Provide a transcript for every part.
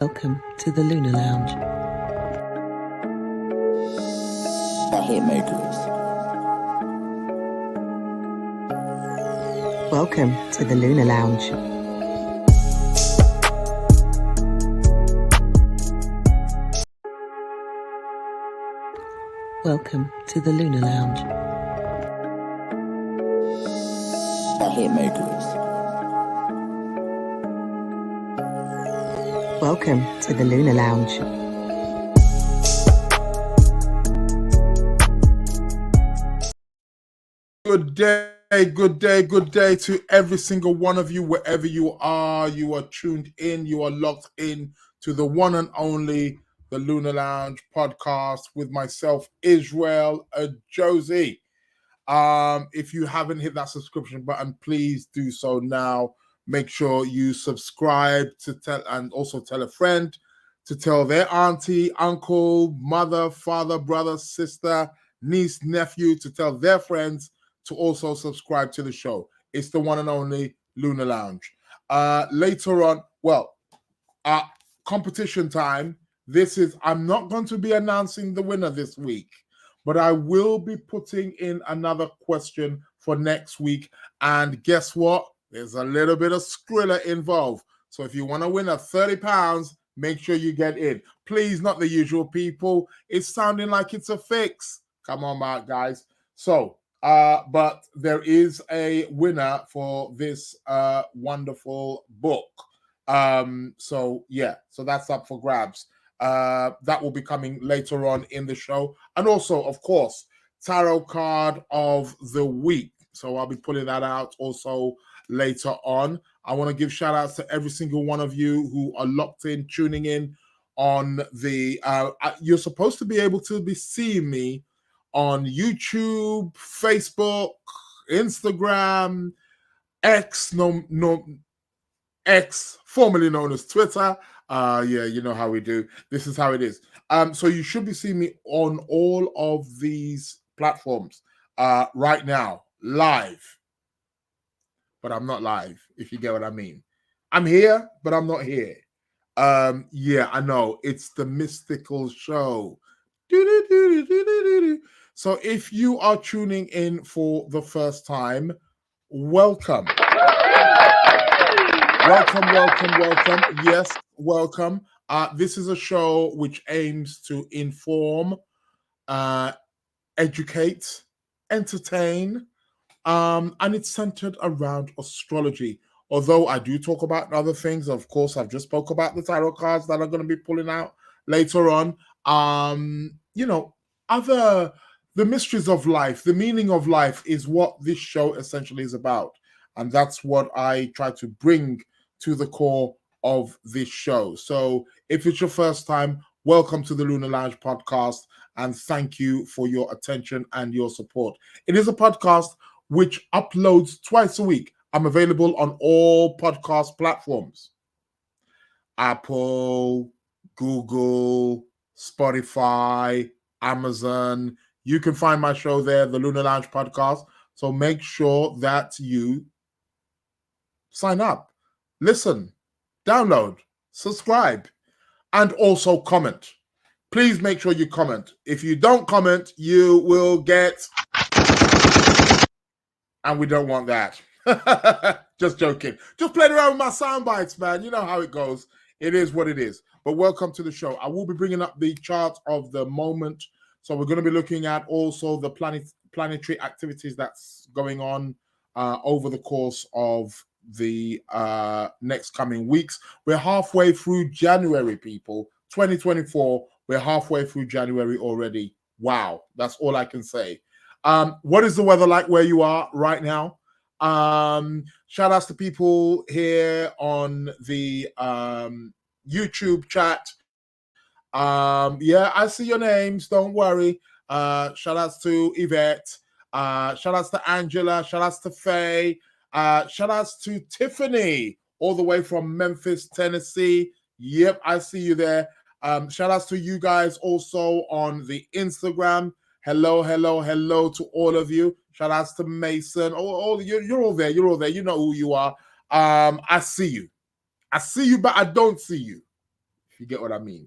Welcome to the Lunar Lounge. I hit makers. Welcome to the Lunar Lounge. Welcome to the Lunar Lounge. I hit makers. Welcome to the Lunar Lounge. Good day to every single one of you, wherever you are. You are tuned in, you are locked in to the one and only the Lunar Lounge podcast with myself, Israel Josie. If you haven't hit that subscription button, please do so now. Make sure you subscribe and also tell a friend to tell their auntie, uncle, mother, father, brother, sister, niece, nephew, to tell their friends to also subscribe to the show. It's the one and only Lunar Lounge. Later on, competition time. I'm not going to be announcing the winner this week, but I will be putting in another question for next week. And guess what? There's a little bit of Skrilla involved. So if you want to win a £30, make sure you get in. Please, not the usual people. It's sounding like it's a fix. Come on, back, guys. So, but there is a winner for this wonderful book. So that's up for grabs. That will be coming later on in the show. And also, of course, tarot card of the week. So I'll be pulling that out also later on. I want to give shout outs to every single one of you who are locked in, tuning in on the, you're supposed to be able to be seeing me on YouTube, Facebook, Instagram, X, X, formerly known as Twitter. You know how we do. This is how it is. So you should be seeing me on all of these platforms right now, live. But I'm not live, if you get what I mean. I'm here, but I'm not here. I know. It's the mystical show. So if you are tuning in for the first time, welcome. Welcome. Yes, welcome. This is a show which aims to inform, educate, entertain, and it's centered around astrology. Although I do talk about other things, of course, I've just spoke about the tarot cards that I'm going to be pulling out later on. The mysteries of life, the meaning of life is what this show essentially is about. And that's what I try to bring to the core of this show. So if it's your first time, welcome to the Lunar Lounge podcast, and thank you for your attention and your support. It is a podcast which uploads twice a week. I'm available on all podcast platforms: Apple, Google, Spotify, Amazon. You can find my show there, the Lunar Lounge podcast. So make sure that you sign up, listen, download, subscribe, and also comment. Please make sure you comment. If you don't comment, you will get... And we don't want that. Just joking. Just playing around with my sound bites, man. You know how it goes. It is what it is. But welcome to the show. I will be bringing up the chart of the moment. So we're going to be looking at also the planetary activities that's going on over the course of the next coming weeks. We're halfway through January, people. 2024. We're halfway through January already. Wow. That's all I can say. What is the weather like where you are right now? Shout outs to people here on the YouTube chat. I see your names. Don't worry. Shout outs to Yvette. Shout outs to Angela. Shout outs to Faye. Shout outs to Tiffany, all the way from Memphis, Tennessee. Yep, I see you there. Shout outs to you guys also on the Instagram. Hello to all of you. Shout outs to Mason. You're all there. You know who you are. I see you, but I don't see you. if you get what I mean.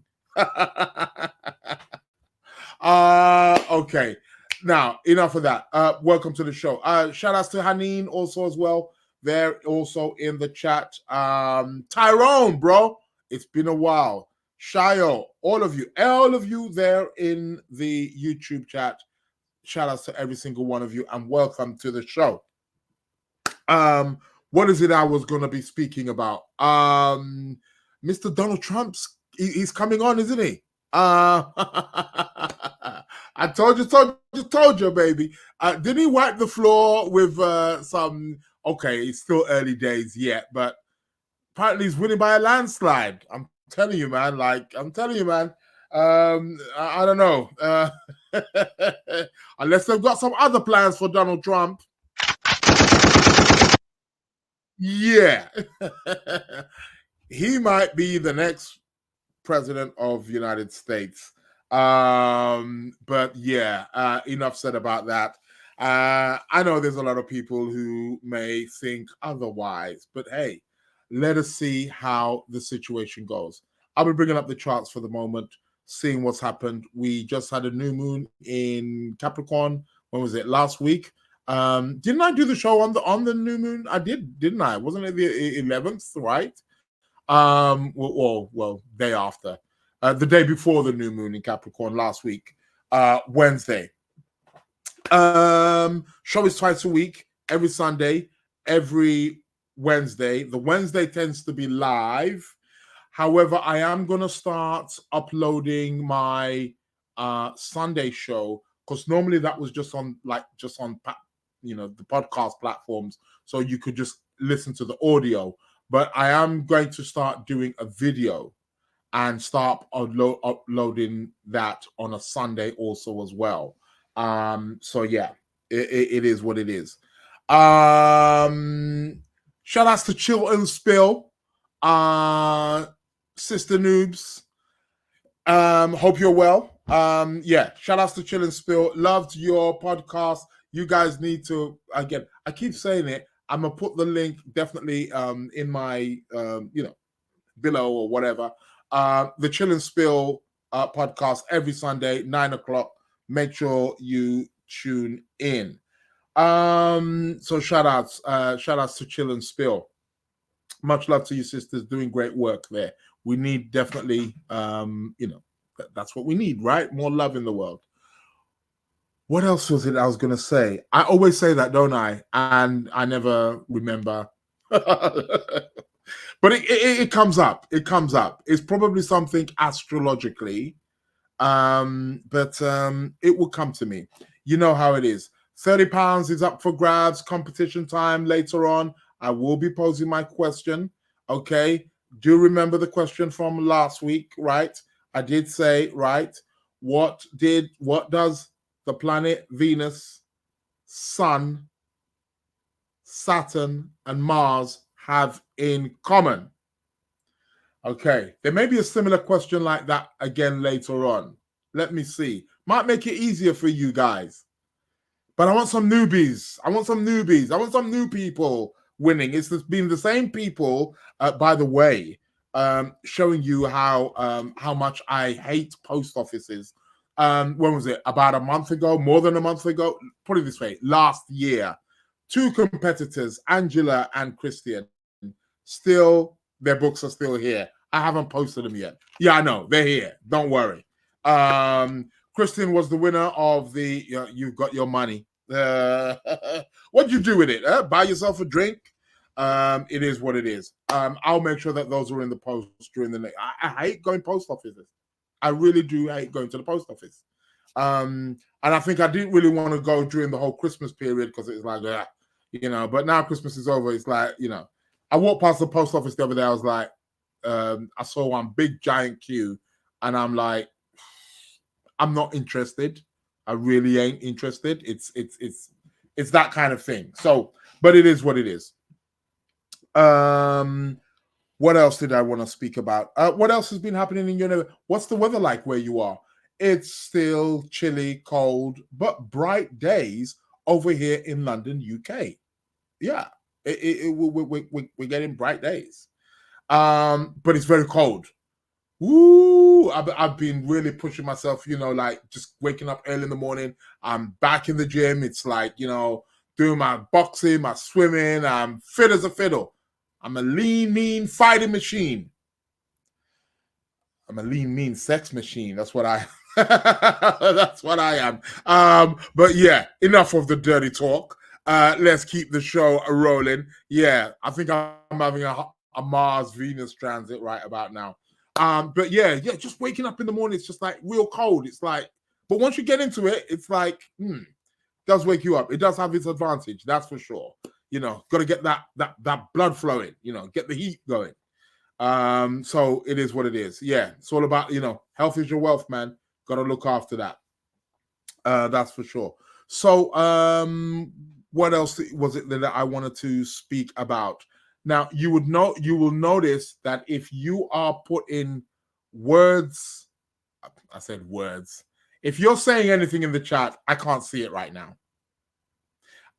Okay. Now, enough of that. Welcome to the show. Shout outs to Haneen also as well. They're also in the chat. Tyrone, bro. It's been a while. Shayo, all of you there in the YouTube chat. Shout outs to every single one of you and welcome to the show. What is it I was going to be speaking about? Mr. Donald Trump's, he's coming on, isn't he? I told you, baby. Didn't he wipe the floor with some? Okay, it's still early days yet, but apparently he's winning by a landslide. I'm telling you, man. I don't know. Unless they've got some other plans for Donald Trump. Yeah. He might be the next president of the United States. But yeah, enough said about that. I know there's a lot of people who may think otherwise, but hey, let us see how the situation goes. I'll be bringing up the charts for the moment, seeing what's happened. We just had a new moon in Capricorn. When was it? Last week. Didn't I do the show on the new moon? I did, didn't I? Wasn't it the 11th, right? Well, day after. The day before the new moon in Capricorn last week, Wednesday. Show is twice a week, every Sunday, every Wednesday. The Wednesday tends to be live. However, I am going to start uploading my Sunday show because normally that was just on the podcast platforms, so you could just listen to the audio. But I am going to start doing a video and start uploading that on a Sunday also as well. So yeah, it is what it is. Shout outs to Chill and Spill, Sister Noobs. Hope you're well. Yeah, shout outs to Chill and Spill. Loved your podcast. You guys need to, again, I keep saying it. I'm gonna put the link definitely in my below or whatever. The Chill and Spill podcast every Sunday, 9:00. Make sure you tune in. So shout outs to Chill and Spill. Much love to you sisters, doing great work there. We need definitely that's what we need, right? More love in the world. What else was it I was going to say? I always say that, don't I? And I never remember. But it comes up. It comes up. It's probably something astrologically, but it will come to me. You know how it is. £30 is up for grabs. Competition time later on. I will be posing my question. Okay. Do remember the question from last week, right? I did say, right, what does the planet Venus, Sun, Saturn, and Mars have in common? Okay, there may be a similar question like that again later on. Let me see. Might make it easier for you guys. But I want some newbies. I want some new people winning. It's been the same people, by the way, showing you how much I hate post offices. When was it? About a month ago, more than a month ago. Put it this way, last year, two competitors, Angela and Christian, still, their books are still here. I haven't posted them yet. Yeah, I know, they're here. Don't worry. Christian was the winner of the You've Got Your Money. What'd you do with it? Buy yourself a drink? It is what it is. I'll make sure that those are in the post during the next. I hate going post offices. I really do hate going to the post office. And I think I didn't really want to go during the whole Christmas period because it's like, but now Christmas is over. It's like, I walked past the post office the other day. I was like, I saw one big giant queue and I'm like, I'm not interested. I really ain't interested. It's that kind of thing. So, but it is what it is. What else did I want to speak about? What else has been happening in your neighborhood? What's the weather like where you are? It's still chilly, cold, but bright days over here in London, UK. Yeah, we're getting bright days. But it's very cold. Woo! I've been really pushing myself, like just waking up early in the morning. I'm back in the gym. It's like, doing my boxing, my swimming. I'm fit as a fiddle. I'm a lean, mean fighting machine. I'm a lean, mean sex machine. That's what I that's what I am. But yeah, enough of the dirty talk. Let's keep the show rolling. Yeah, I think I'm having a Mars Venus transit right about now. But yeah, just waking up in the morning, it's just like real cold. It's like, but once you get into it, it's like, does wake you up. It does have its advantage, that's for sure. Got to get that blood flowing. Get the heat going. So it is what it is. Yeah, it's all about, health is your wealth, man. Got to look after that. That's for sure. So, what else was it that I wanted to speak about? Now, you will notice that if you are putting words, I said words. If you're saying anything in the chat, I can't see it right now.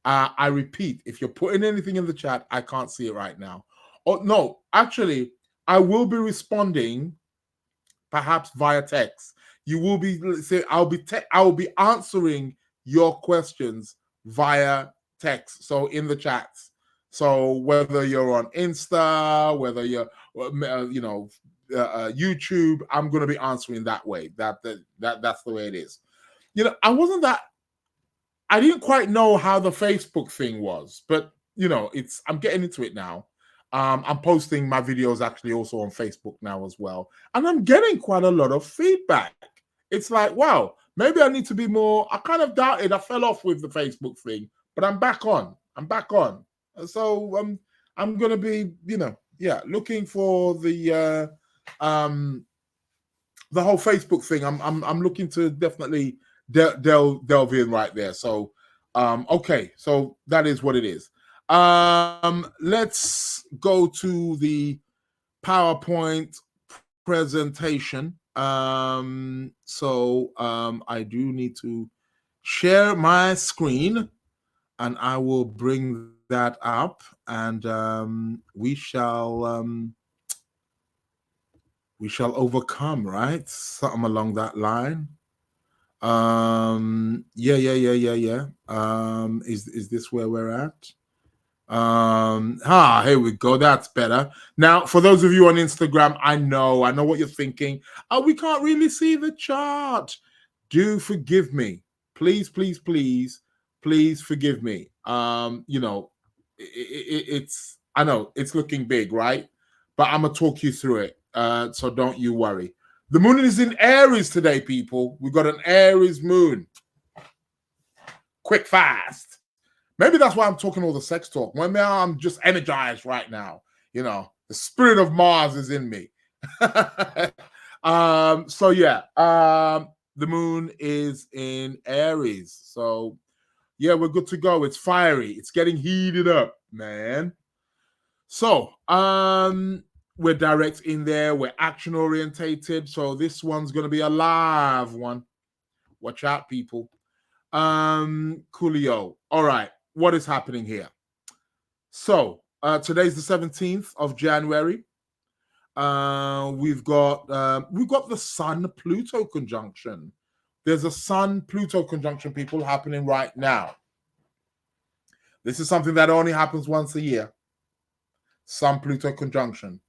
I repeat, if you're putting anything in the chat, I can't see it right now. Oh no, actually, I will be responding, perhaps via text. You will be I will be answering your questions via text. So in the chats. So whether you're on Insta, whether you're YouTube, I'm going to be answering that way. That's the way it is. I didn't quite know how the Facebook thing was, but I'm getting into it now. I'm posting my videos actually also on Facebook now as well, and I'm getting quite a lot of feedback. It's like, wow, maybe I need to be more. I kind of doubted. I fell off with the Facebook thing, but I'm back on. So I'm gonna be, looking for the whole Facebook thing. I'm looking to definitely delve in right there. So okay, so that is what it is. Let's go to the PowerPoint presentation. I do need to share my screen, and I will bring that up, and we shall overcome, right? Something along that line. Yeah. Is this where we're at? Here we go. That's better. Now, for those of you on Instagram, I know what you're thinking. Oh, we can't really see the chart. Do forgive me. Please forgive me. It's I know it's looking big, right? But I'm gonna talk you through it. So don't you worry. The moon is in Aries today, people. We've got an Aries moon. Quick, fast. Maybe that's why I'm talking all the sex talk. Maybe I'm just energized right now. The spirit of Mars is in me. The moon is in Aries. So, yeah, we're good to go. It's fiery. It's getting heated up, man. So, we're direct in there. We're action orientated. So this one's going to be a live one. Watch out, people. Coolio. All right. What is happening here? So today's the 17th of January. We've got the Sun-Pluto conjunction. There's a Sun-Pluto conjunction, people, happening right now. This is something that only happens once a year. Sun-Pluto conjunction.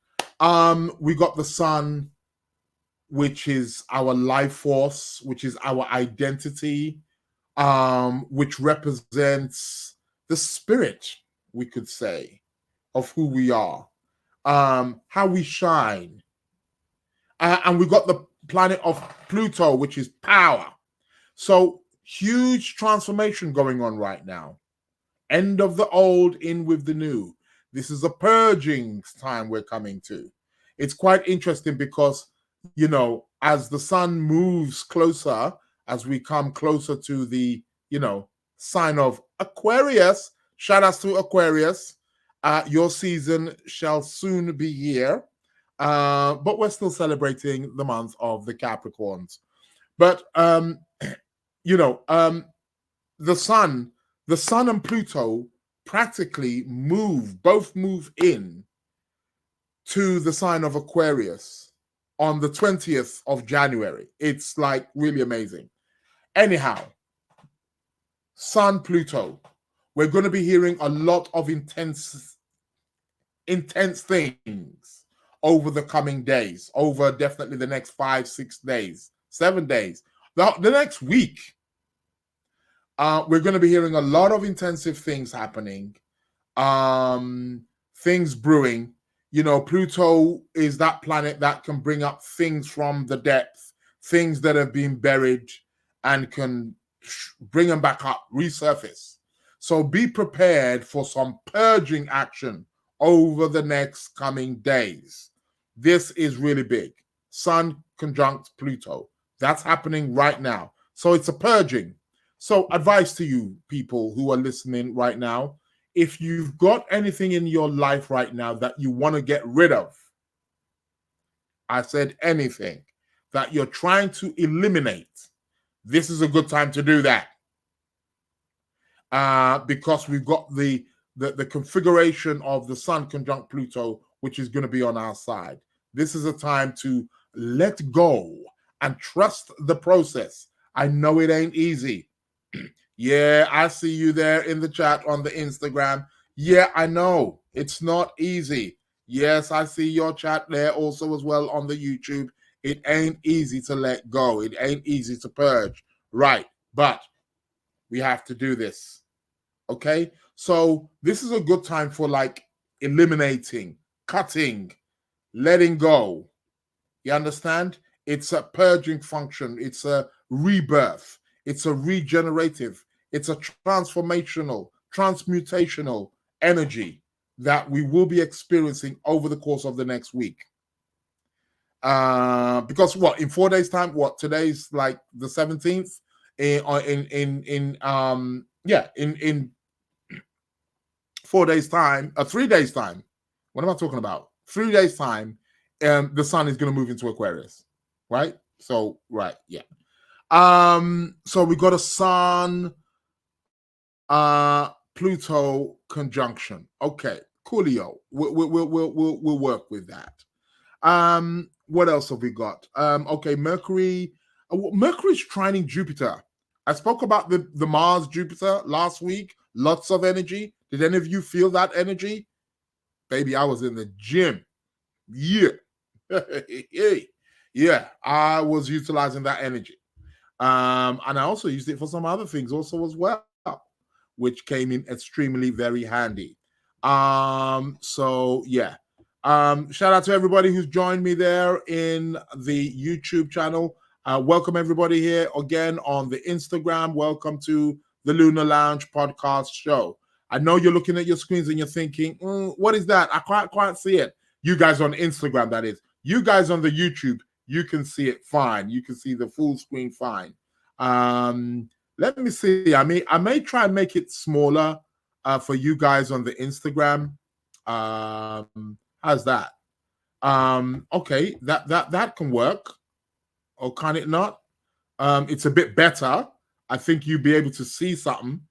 We got the Sun, which is our life force, which is our identity, which represents the spirit, we could say, of who we are, how we shine. And we got the planet of Pluto, which is power. So huge transformation going on right now. End of the old, in with the new. This is a purging time we're coming to. It's quite interesting because, as the sun moves closer, as we come closer to the, sign of Aquarius, shout out to Aquarius, your season shall soon be here. But we're still celebrating the month of the Capricorns. But, the sun and Pluto practically both move in to the sign of Aquarius. on the 20th of January. It's like really amazing. Anyhow, Sun Pluto. We're going to be hearing a lot of intense things over the coming days, over definitely the next 5, 6 days, 7 days, the next week. We're going to be hearing a lot of intensive things happening, things brewing. You know, Pluto is that planet that can bring up things from the depth, things that have been buried, and can bring them back up, resurface. So be prepared for some purging action over the next coming days. This is really big. Sun conjunct Pluto. That's happening right now. So it's a purging. So advice to you people who are listening right now, if you've got anything in your life right now that you want to get rid of, I said anything that you're trying to eliminate, this is a good time to do that. Because we've got the configuration of the Sun conjunct Pluto, which is going to be on our side. This is a time to let go and trust the process. I know it ain't easy. Yeah, I see you there in the chat on the Instagram. Yeah, I know it's not easy. Yes, I see your chat there also as well on the YouTube. It ain't easy to let go. It ain't easy to purge. Right, but we have to do this. Okay, so this is a good time for like eliminating, cutting, letting go. You understand? It's a purging function. It's a rebirth. It's a regenerative. It's a transformational, transmutational energy that we will be experiencing over the course of the next week. Because what, in 4 days' time? What, today's like the 17th? In 4 days' time, 3 days' time. What am I talking about? 3 days' time, the sun is going to move into Aquarius, right? So, right, yeah. So we got a Sun Pluto conjunction. Okay, coolio. We'll work with that. What else have we got? Okay, Mercury's trining Jupiter. I spoke about the Mars Jupiter last week. Lots of energy. Did any of you feel that energy? Baby, I was in the gym. Yeah. Yeah, I was utilizing that energy. And I also used it for some other things also as well, which came in extremely very handy. So yeah. Shout out to everybody who's joined me there in the YouTube channel. Welcome everybody here again on the Instagram. Welcome to the Lunar Lounge Podcast show. I know you're looking at your screens and you're thinking, what is that? I can't quite see it. You guys on Instagram, that is. You guys on the YouTube, you can see it fine. You can see the full screen fine. Let me see. I may try and make it smaller for you guys on the Instagram. How's that? Okay, that can work. Or can it not? It's a bit better. I think you'll be able to see something.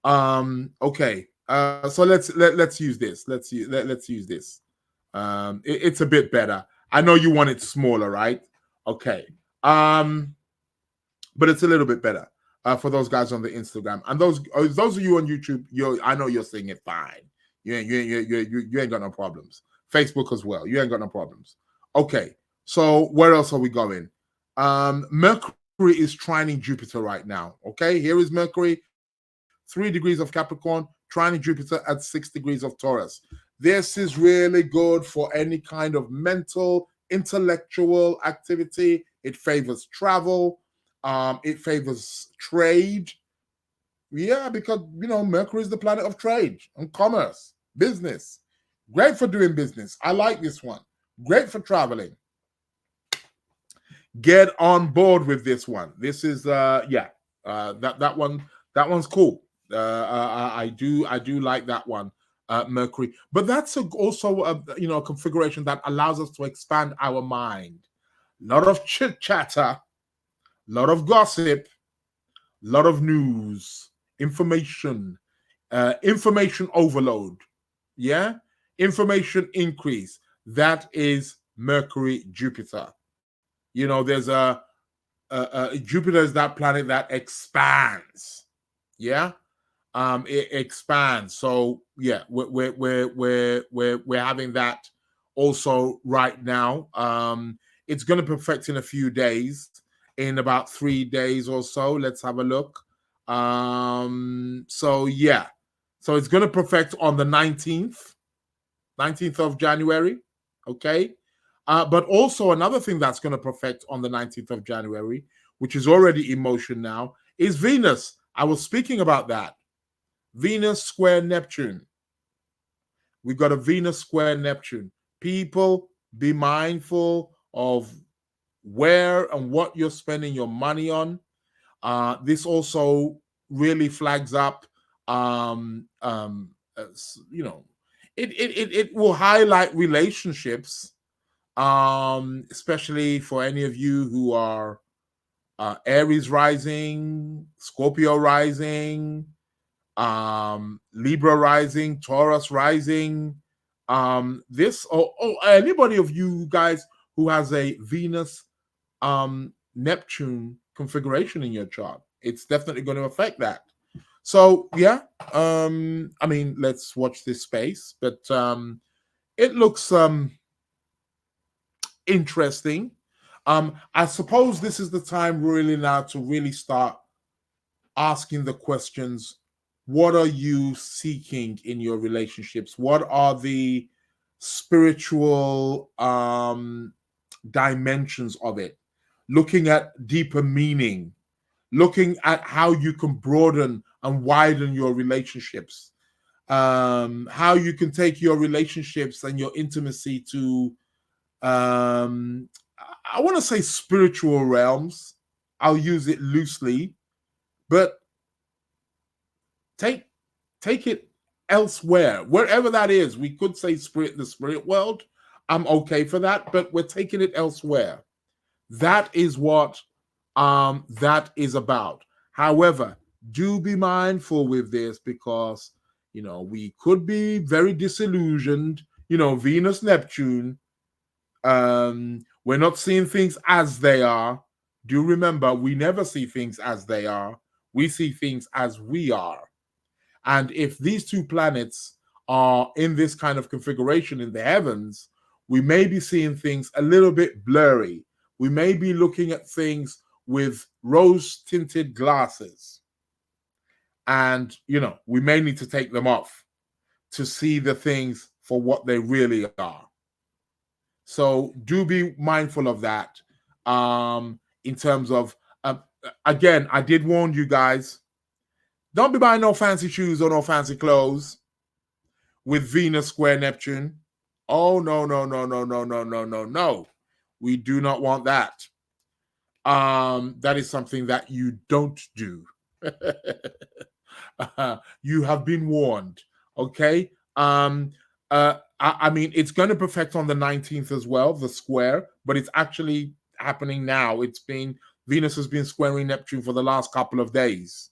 Okay. So let's use this. Let's use this. It's a bit better. I know you want it smaller, right? Okay. But it's a little bit better for those guys on the Instagram, and those of you on YouTube. I know you're seeing it fine. You ain't got no problems. Facebook as well. You ain't got no problems. Okay. So where else are we going? Mercury is trining Jupiter right now. Okay. Here is Mercury, 3 degrees of Capricorn, trining Jupiter at 6 degrees of Taurus. This is really good for any kind of mental, intellectual activity. It favors travel. It favors trade. Yeah, because, Mercury is the planet of trade and commerce, business. Great for doing business. I like this one. Great for traveling. Get on board with this one. This is, that one's cool. I do like that one. Mercury, but that's also a configuration that allows us to expand our mind. A lot of chit chatter, a lot of gossip, a lot of news, information overload. Yeah, information increase. That is Mercury Jupiter. There's Jupiter is that planet that expands. Yeah, it expands. So yeah, we're having that also right now. It's going to perfect in a few days, in about 3 days or so. Let's have a look. So yeah, so it's going to perfect on the 19th of January. Okay. But also another thing that's going to perfect on the 19th of January, which is already in motion now, is Venus. I was speaking about that. Venus square Neptune. We've got a Venus square Neptune. People, be mindful of where and what you're spending your money on. This also really flags up, it will highlight relationships, especially for any of you who are Aries rising, Scorpio rising, Libra rising, Taurus rising. This or anybody of you guys who has a Venus Neptune configuration in your chart, it's definitely going to affect that. So yeah, let's watch this space, but it looks interesting. I suppose this is the time really now to really start asking the questions. What are you seeking in your relationships? What are the spiritual dimensions of it? Looking at deeper meaning, looking at how you can broaden and widen your relationships, how you can take your relationships and your intimacy to, I want to say spiritual realms. I'll use it loosely, but take it elsewhere, wherever that is. We could say the spirit world. I'm okay for that, but we're taking it elsewhere. That is what that is about. However, do be mindful with this, because we could be very disillusioned. Venus, Neptune, we're not seeing things as they are. Do remember, we never see things as they are. We see things as we are. And if these two planets are in this kind of configuration in the heavens, we may be seeing things a little bit blurry. We may be looking at things with rose-tinted glasses. And, we may need to take them off to see the things for what they really are. So do be mindful of that. In terms of, again, I did warn you guys, don't be buying no fancy shoes or no fancy clothes with Venus square Neptune. Oh, no, no, no, no, no, no, no, no, no. We do not want that. That is something that you don't do. You have been warned. Okay. It's going to perfect on the 19th as well, the square, but it's actually happening now. Venus has been squaring Neptune for the last couple of days,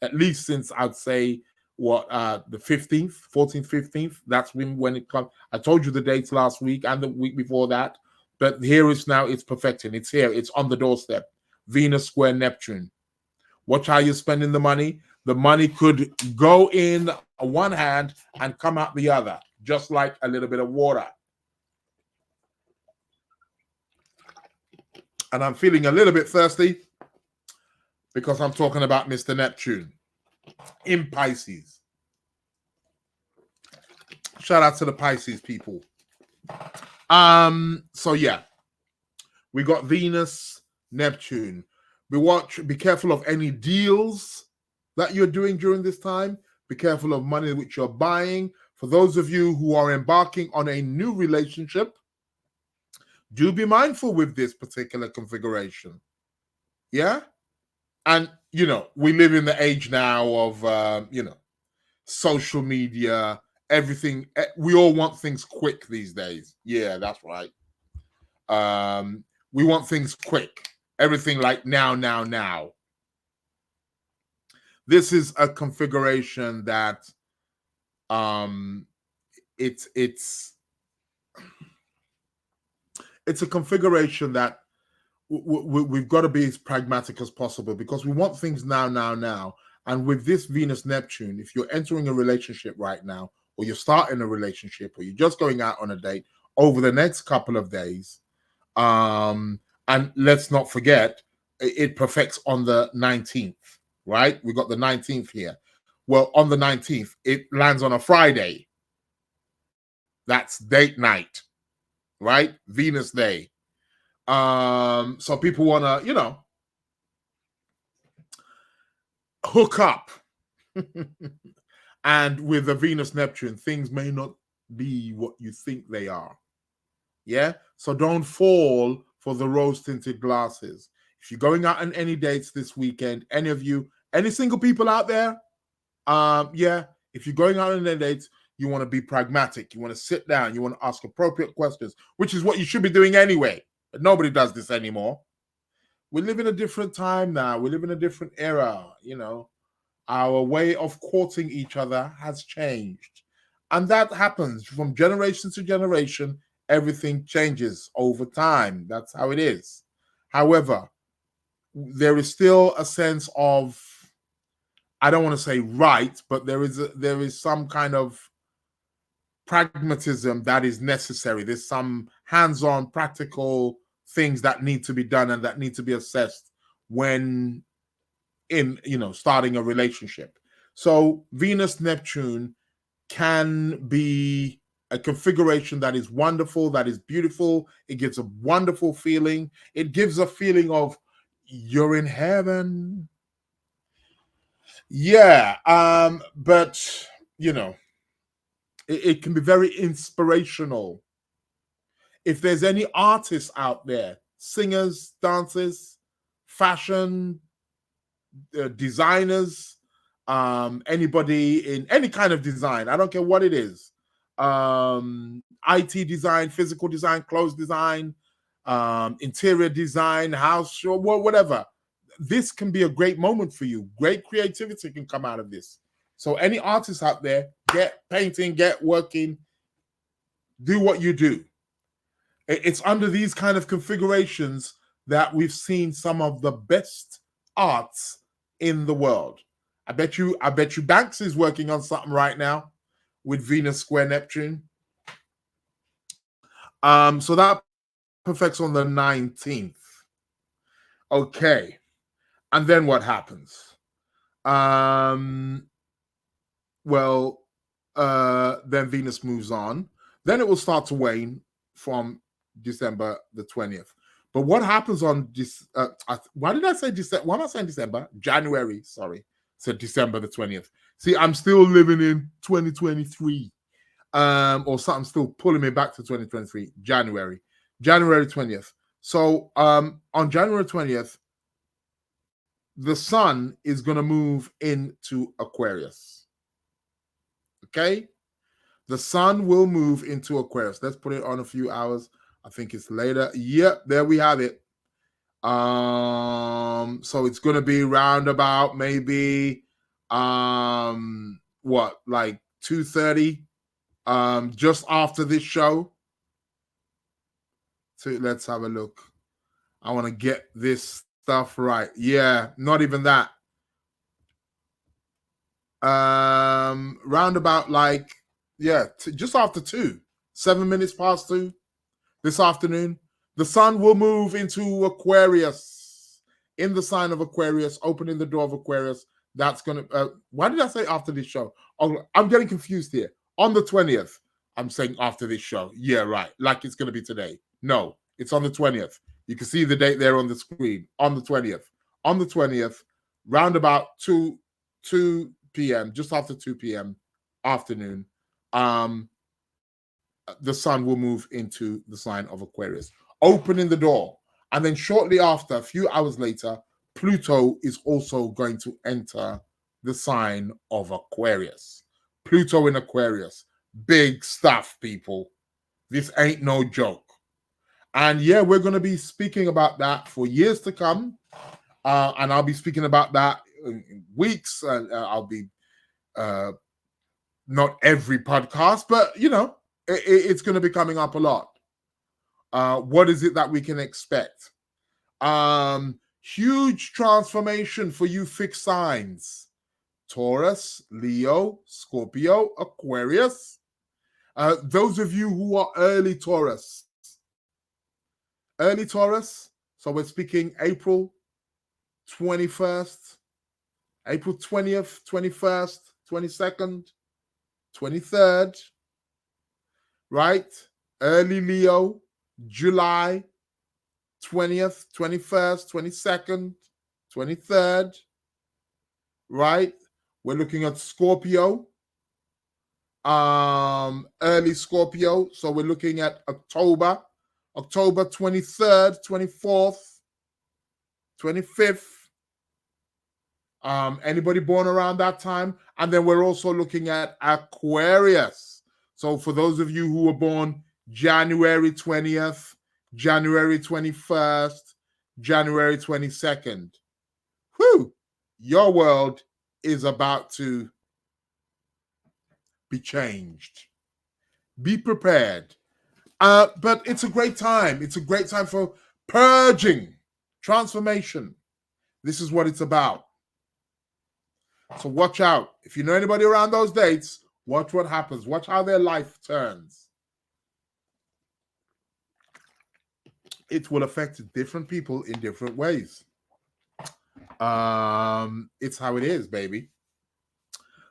at least since I'd say the 15th, 14th, 15th. That's when it comes. I told you the dates last week and the week before that, but here it's now. It's perfecting. It's here. It's on the doorstep. Venus square Neptune. Watch how you're spending the money. The money could go in one hand and come out the other, just like a little bit of water. And I'm feeling a little bit thirsty because I'm talking about Mr. Neptune in Pisces. Shout out to the Pisces people. So yeah, we got Venus, Neptune. Be careful of any deals that you're doing during this time. Be careful of money which you're buying. For those of you who are embarking on a new relationship, do be mindful with this particular configuration. Yeah? And, we live in the age now of, social media, everything. We all want things quick these days. Yeah, that's right. We want things quick. Everything like now, now, now. This is a configuration that it's a configuration that we've got to be as pragmatic as possible because we want things now. And with this Venus Neptune, if you're entering a relationship right now, or you're starting a relationship, or you're just going out on a date over the next couple of days, and let's not forget, it perfects on the 19th, right? We got the 19th here. Well, on the 19th, it lands on a Friday. That's date night, right? Venus Day. So people want to, hook up. And with the Venus Neptune, things may not be what you think they are. Yeah. So don't fall for the rose tinted glasses. If you're going out on any dates this weekend, any of you, any single people out there, if you're going out on any dates, you want to be pragmatic. You want to sit down. You want to ask appropriate questions, which is what you should be doing anyway. But nobody does this anymore. We live in a different time now. We live in a different era. Our way of courting each other has changed. And that happens from generation to generation. Everything changes over time. That's how it is. However, there is still a sense of, I don't want to say right, but there is some kind of pragmatism that is necessary. There's some hands-on practical things that need to be done and that need to be assessed when starting a relationship. So Venus Neptune can be a configuration that is wonderful, that is beautiful. It gives a wonderful feeling. It gives a feeling of you're in heaven. Yeah, but it can be very inspirational. If there's any artists out there, singers, dancers, fashion, designers, anybody in any kind of design, I don't care what it is, IT design, physical design, clothes design, interior design, house, whatever, this can be a great moment for you. Great creativity can come out of this. So any artists out there, get painting, get working, do what you do. It's under these kind of configurations that we've seen some of the best arts in the world. I bet you Banks is working on something right now with Venus square Neptune. So that perfects on the 19th. Okay. And then what happens? Then Venus moves on. Then it will start to wane from December the 20th. But what happens on this? Why did I say December? Why am I saying December? January, sorry. Said December the 20th. See, I'm still living in 2023. Or something still pulling me back to 2023. January 20th. So on January 20th, the sun is going to move into Aquarius. Okay? The sun will move into Aquarius. Let's put it on a few hours. I think it's later. Yep, there we have it. So it's going to be round about maybe like 2:30 just after this show. So let's have a look. I want to get this stuff right. Yeah, not even that. Round about just after 2, 7 minutes past 2 this afternoon, the sun will move into Aquarius, in the sign of Aquarius, opening the door of Aquarius. That's going to, why did I say after this show? Oh, I'm getting confused here. On the 20th, I'm saying after this show. Yeah, right. Like it's going to be today. No, it's on the 20th. You can see the date there on the screen. On the 20th. On the 20th, round about 2 p.m., just after 2 p.m. afternoon, the sun will move into the sign of Aquarius, opening the door. And then shortly after, a few hours later, Pluto is also going to enter the sign of Aquarius. Pluto in Aquarius. Big stuff, people. This ain't no joke. And yeah, we're going to be speaking about that for years to come. And I'll be speaking about that in weeks. I'll be not every podcast, but it's going to be coming up a lot. What is it that we can expect? Huge transformation for you fixed signs: Taurus, Leo, Scorpio, Aquarius. Those of you who are early Taurus, so we're speaking April 21st, April 20th, 21st, 22nd, 23rd, right? Early Leo, July 20th, 21st, 22nd, 23rd, right? We're looking at Scorpio, early Scorpio. So we're looking at October 23rd, 24th, 25th. Anybody born around that time? And then we're also looking at Aquarius. So for those of you who were born January 20th, January 21st, January 22nd, whew, your world is about to be changed. Be prepared. But it's a great time. It's a great time for purging, transformation. This is what it's about. So watch out. If you know anybody around those dates, watch what happens. Watch how their life turns. It will affect different people in different ways. It's how it is, baby.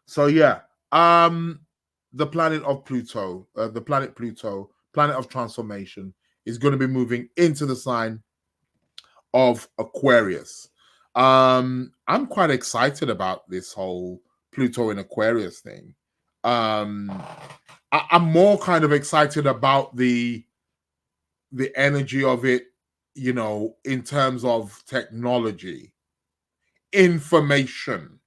So yeah, the planet of Pluto, planet of transformation, is going to be moving into the sign of Aquarius. I'm quite excited about this whole Pluto in Aquarius thing. I'm more kind of excited about the energy of it, you know, in terms of technology, information.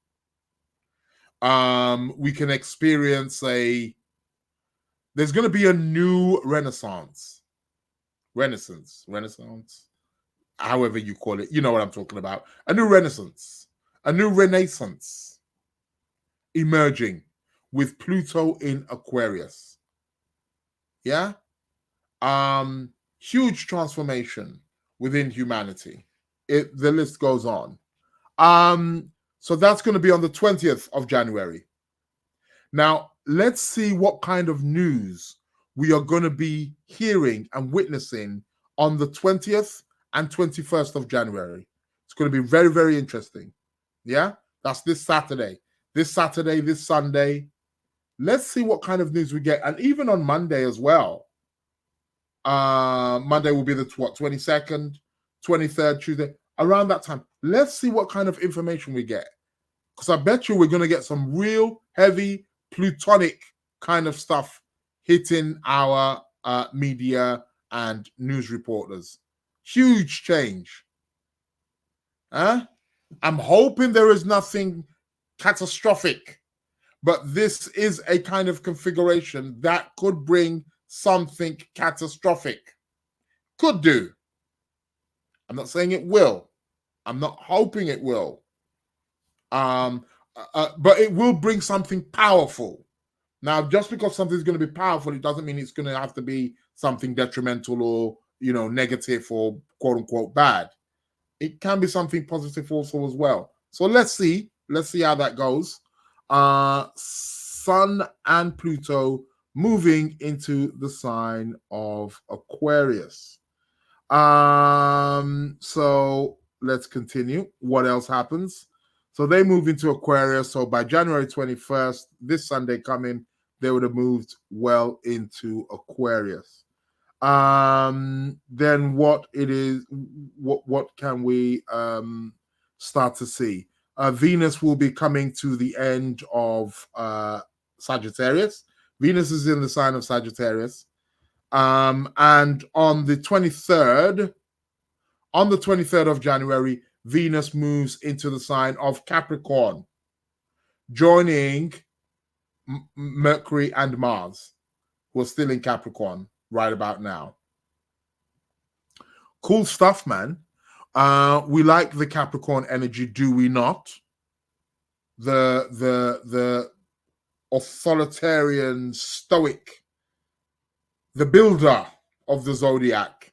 We can experience there's going to be a new renaissance, however you call it. You know what I'm talking about. A new renaissance emerging with Pluto in Aquarius. Yeah. Huge transformation within humanity. The list goes on. So that's going to be on the 20th of January. Now, let's see what kind of news we are going to be hearing and witnessing on the 20th and 21st of January. It's going to be very, very interesting. Yeah, that's this Saturday, this Sunday. Let's see what kind of news we get. And even on Monday as well. Monday will be the 22nd, 23rd, Tuesday, around that time. Let's see what kind of information we get. Because I bet you we're going to get some real heavy Plutonic kind of stuff hitting our media and news reporters. Huge change. I'm hoping there is nothing catastrophic, but this is a kind of configuration that could bring something catastrophic. Could do. I'm not saying it will. I'm not hoping it will. But it will bring something powerful. Now, just because something's going to be powerful, it doesn't mean it's going to have to be something detrimental or, you know, negative or quote unquote bad. It can be something positive also as well. So let's see how that goes. Sun and Pluto moving into the sign of Aquarius. So let's continue. What else happens? So they move into Aquarius. So by January 21st, this Sunday coming, they would have moved well into Aquarius. Then what can we start to see? Venus will be coming to the end of Sagittarius. Venus is in the sign of Sagittarius. And on the 23rd of January, Venus moves into the sign of Capricorn, joining Mercury and Mars, who are still in Capricorn right about now. Cool stuff, man. We like the Capricorn energy, do we not? The authoritarian, stoic, the builder of the zodiac.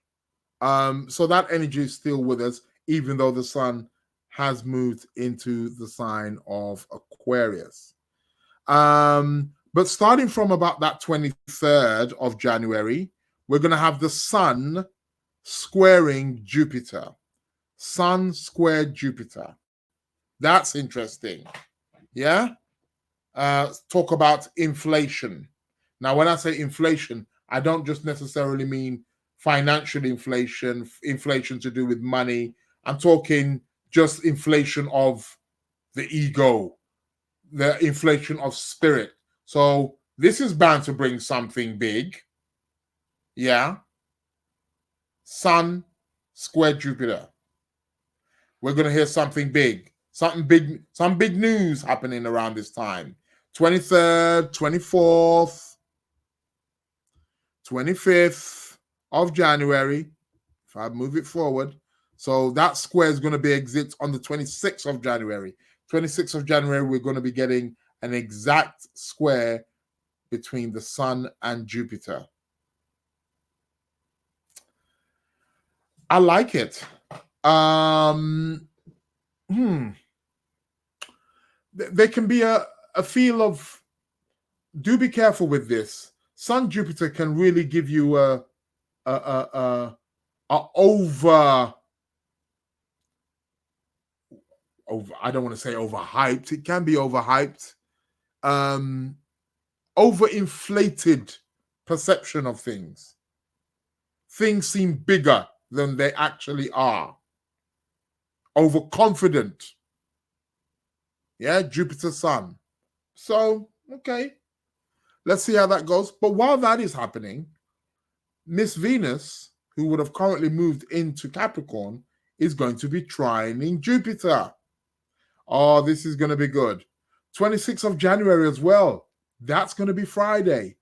So that energy is still with us. even though the sun has moved into the sign of Aquarius. But starting from about that 23rd of January, we're going to have the sun squaring Jupiter. Sun squared Jupiter. That's interesting. Yeah? Talk about inflation. Now, when I say inflation, I don't just necessarily mean financial inflation, inflation to do with money. I'm talking just inflation of the ego, the inflation of spirit. So this is bound to bring something big. Yeah. Sun square Jupiter. We're going to hear something big, some big news happening around this time. 23rd, 24th, 25th of January, if I move it forward. So that square is going to be exit on the 26th of January. 26th of January, we're going to be getting an exact square between the sun and Jupiter. I like it. There can be a feel of, do be careful with this. Sun Jupiter can really give you a over, I don't want to say overhyped. It can be overhyped. Overinflated perception of things. Things seem bigger than they actually are. Overconfident. Yeah, Jupiter Sun. So, okay. Let's see how that goes. But while that is happening, Miss Venus, who would have currently moved into Capricorn, is going to be trining Jupiter. Oh, this is going to be good. 26th of January as well. That's going to be Friday.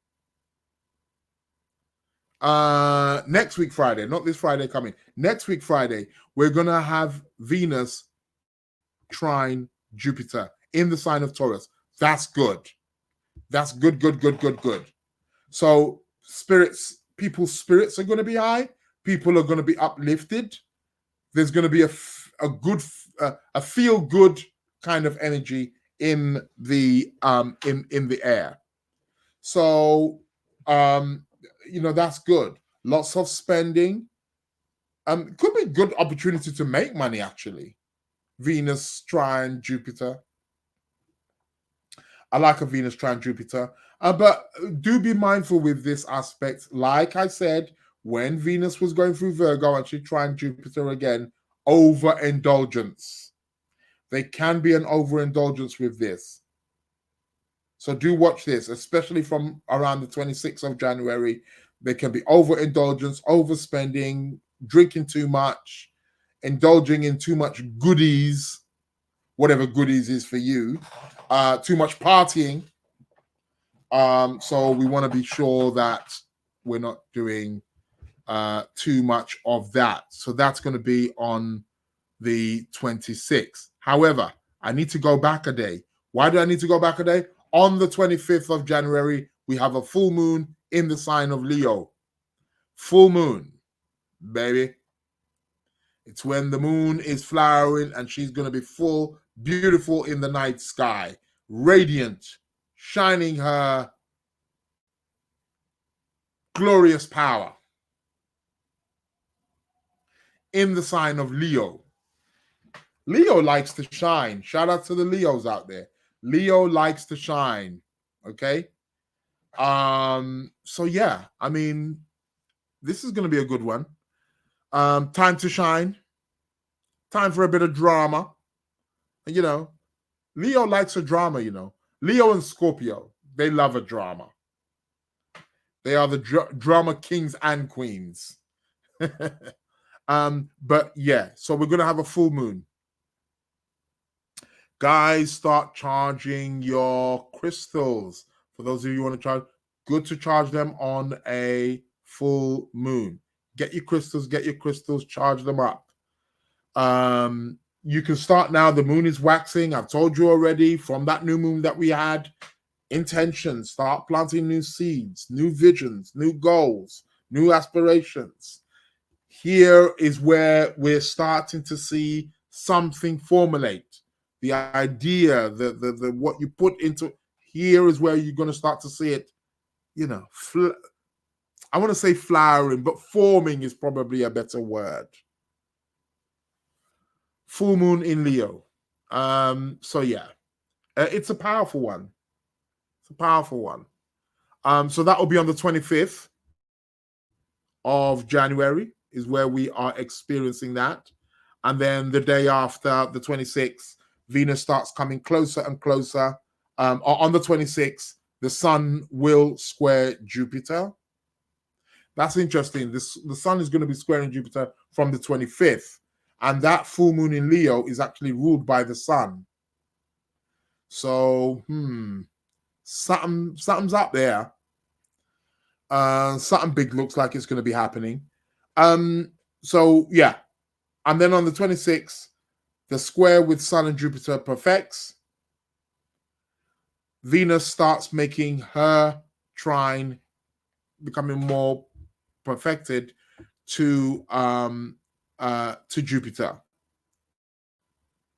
Next week Friday, not this Friday coming. Next week Friday, we're going to have Venus trine Jupiter in the sign of Taurus. That's good. That's good. So people's spirits are going to be high. People are going to be uplifted. There's going to be a feel good kind of energy in the air. So that's good. Lots of spending. Could be a good opportunity to make money actually. Venus trine Jupiter. I like a Venus trine Jupiter. But do be mindful with this aspect. Like I said, when Venus was going through Virgo and she trine Jupiter again, overindulgence. There can be an overindulgence with this. So do watch this, especially from around the 26th of January. There can be overindulgence, overspending, drinking too much, indulging in too much goodies, whatever goodies is for you, too much partying. So we want to be sure that we're not doing too much of that. So that's going to be on the 26th. However, I need to go back a day. Why do I need to go back a day? On the 25th of January, we have a full moon in the sign of Leo. Full moon, baby. It's when the moon is flowering and she's going to be full, beautiful in the night sky, radiant, shining her glorious power in the sign of Leo. Leo likes to shine. Shout out to the Leos out there. Leo likes to shine. Okay. So yeah, I mean, this is going to be a good one. Time to shine. Time for a bit of drama. Leo likes a drama, Leo and Scorpio, they love a drama. They are the drama kings and queens. But yeah, so we're going to have a full moon. Guys, start charging your crystals. For those of you who want to charge, good to charge them on a full moon. Get your crystals, charge them up. You can start now. The moon is waxing. I've told you already from that new moon that we had. Intentions, start planting new seeds, new visions, new goals, new aspirations. Here is where we're starting to see something formulate. The idea, the what you put into here is where you're going to start to see it, I want to say flowering, but forming is probably a better word. Full moon in Leo. So yeah, it's a powerful one. It's a powerful one. So that will be on the 25th of January is where we are experiencing that. And then the day after, the 26th, Venus starts coming closer and closer. On the 26th, the sun will square Jupiter. That's interesting. The sun is going to be squaring Jupiter from the 25th. And that full moon in Leo is actually ruled by the sun. So, something's up there. Something big looks like it's going to be happening. So yeah. And then on the 26th, the square with Sun and Jupiter perfects. Venus starts making her trine, becoming more perfected to Jupiter.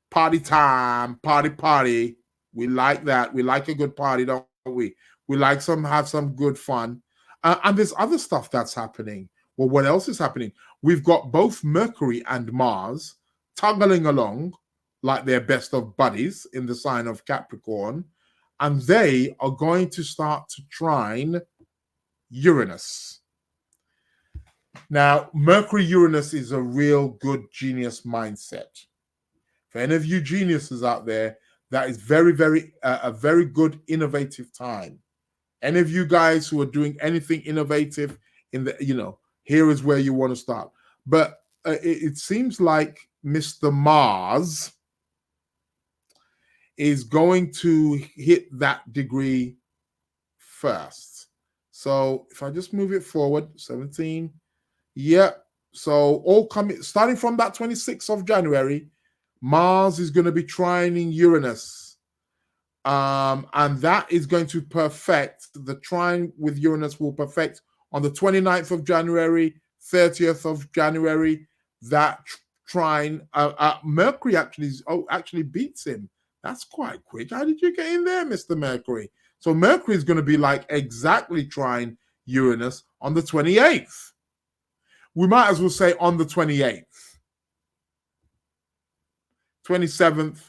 Party time, party. We like that. We like a good party, don't we? We like have some good fun. And there's other stuff that's happening. Well, what else is happening? We've got both Mercury and Mars tuggling along like they're best of buddies in the sign of Capricorn, and they are going to start to trine Uranus. Now, Mercury-Uranus is a real good genius mindset. For any of you geniuses out there, that is very, very a very good innovative time. Any of you guys who are doing anything innovative in the, here is where you want to start. But it seems like Mr. Mars is going to hit that degree first. So if I just move it forward, 17. Yeah. So all coming, starting from that 26th of January, Mars is going to be trining Uranus. And that is going to perfect, the trine with Uranus will perfect on the 29th of January, 30th of January. That trine, Mercury actually beats him. That's quite quick. How did you get in there, Mr. Mercury? So Mercury is going to be like exactly trine Uranus on the 28th. We might as well say on the 28th. 27th,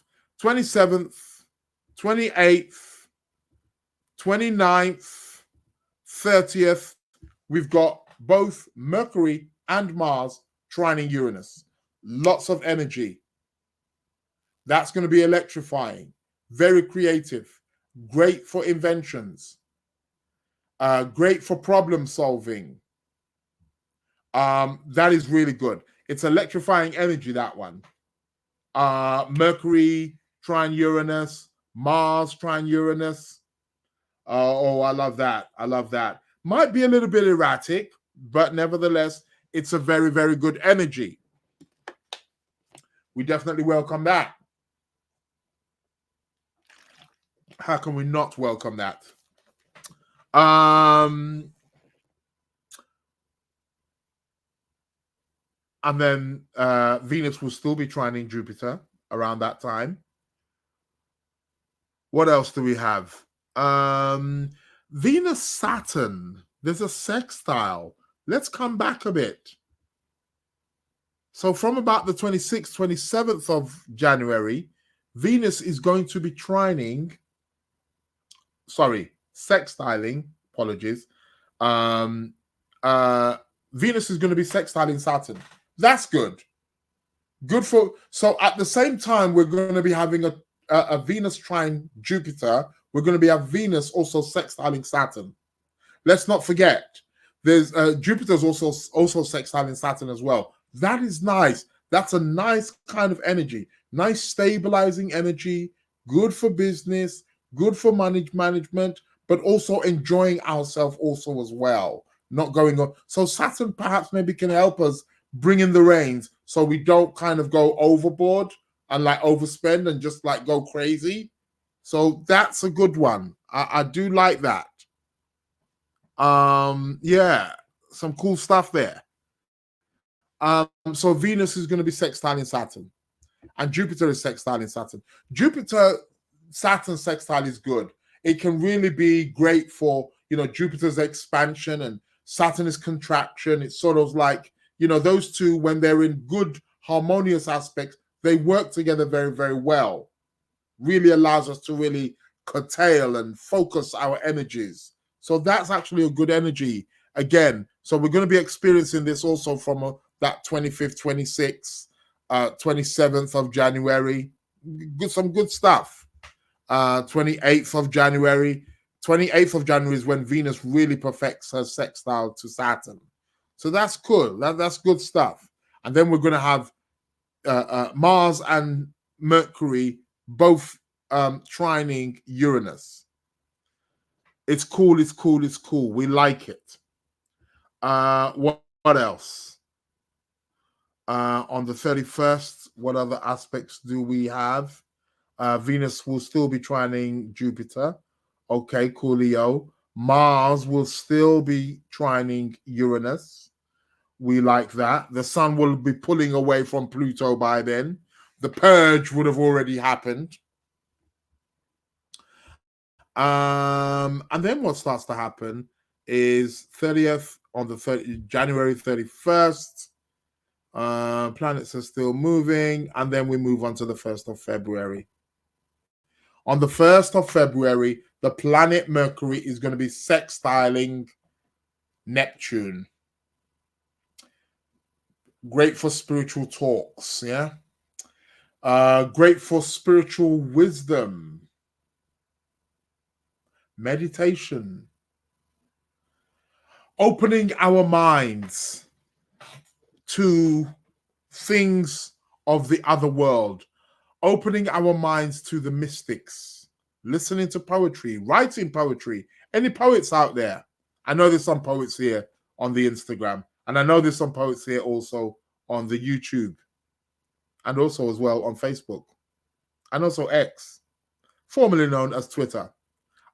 28th, 29th, 30th, we've got both Mercury and Mars trining Uranus. Lots of energy. That's going to be electrifying, very creative, great for inventions, great for problem solving. That is really good. It's electrifying energy, that one. Mercury trine Uranus, Mars trine Uranus. I love that. I love that. Might be a little bit erratic, but nevertheless, it's a very, very good energy. We definitely welcome that. How can we not welcome that? And then Venus will still be trining Jupiter around that time. What else do we have? Venus Saturn. There's a sextile. Let's come back a bit. So from about the 26th, 27th of January, Venus is going to be sextiling, apologies. Venus is going to be sextiling Saturn. That's good. Good for, so at the same time, we're going to be having a Venus trine Jupiter. We're going to be have Venus also sextiling Saturn. Let's not forget, there's Jupiter's also sextiling Saturn as well. That is nice. That's a nice kind of energy. Nice stabilizing energy. Good for business. Good for management, but also enjoying ourselves also as well. Not going on. So Saturn perhaps maybe can help us bring in the reins so we don't kind of go overboard and like overspend and just like go crazy. So that's a good one. I do like that. Yeah, some cool stuff there. So Venus is going to be sextile in Saturn, and Jupiter is sextile in Saturn. Jupiter Saturn sextile is good. It can really be great for, Jupiter's expansion and Saturn is contraction. It's sort of like, those two, when they're in good harmonious aspects, they work together very, very well. Really allows us to really curtail and focus our energies. So that's actually a good energy again. So we're going to be experiencing this also from that 25th, 26th, 27th of January. Some good stuff. 28th of January. 28th of January is when Venus really perfects her sextile to Saturn. So that's cool. That's good stuff. And then we're going to have Mars and Mercury both trining Uranus. It's cool. It's cool. It's cool. We like it. What else? On the 31st, what other aspects do we have? Venus will still be trining Jupiter. Okay, coolio. Mars will still be trining Uranus. We like that. The sun will be pulling away from Pluto by then. The purge would have already happened. And then what starts to happen is 30th on the January 31st. Planets are still moving, and then we move on to the 1st of February. On the 1st of February, the planet Mercury is going to be sextiling Neptune. Great for spiritual talks, yeah? Great for spiritual wisdom, meditation, opening our minds to things of the other world, opening our minds to the mystics, listening to poetry, writing poetry. Any poets out there? I know there's some poets here on the Instagram, and I know there's some poets here also on the YouTube, and also as well on Facebook, and also X, formerly known as Twitter.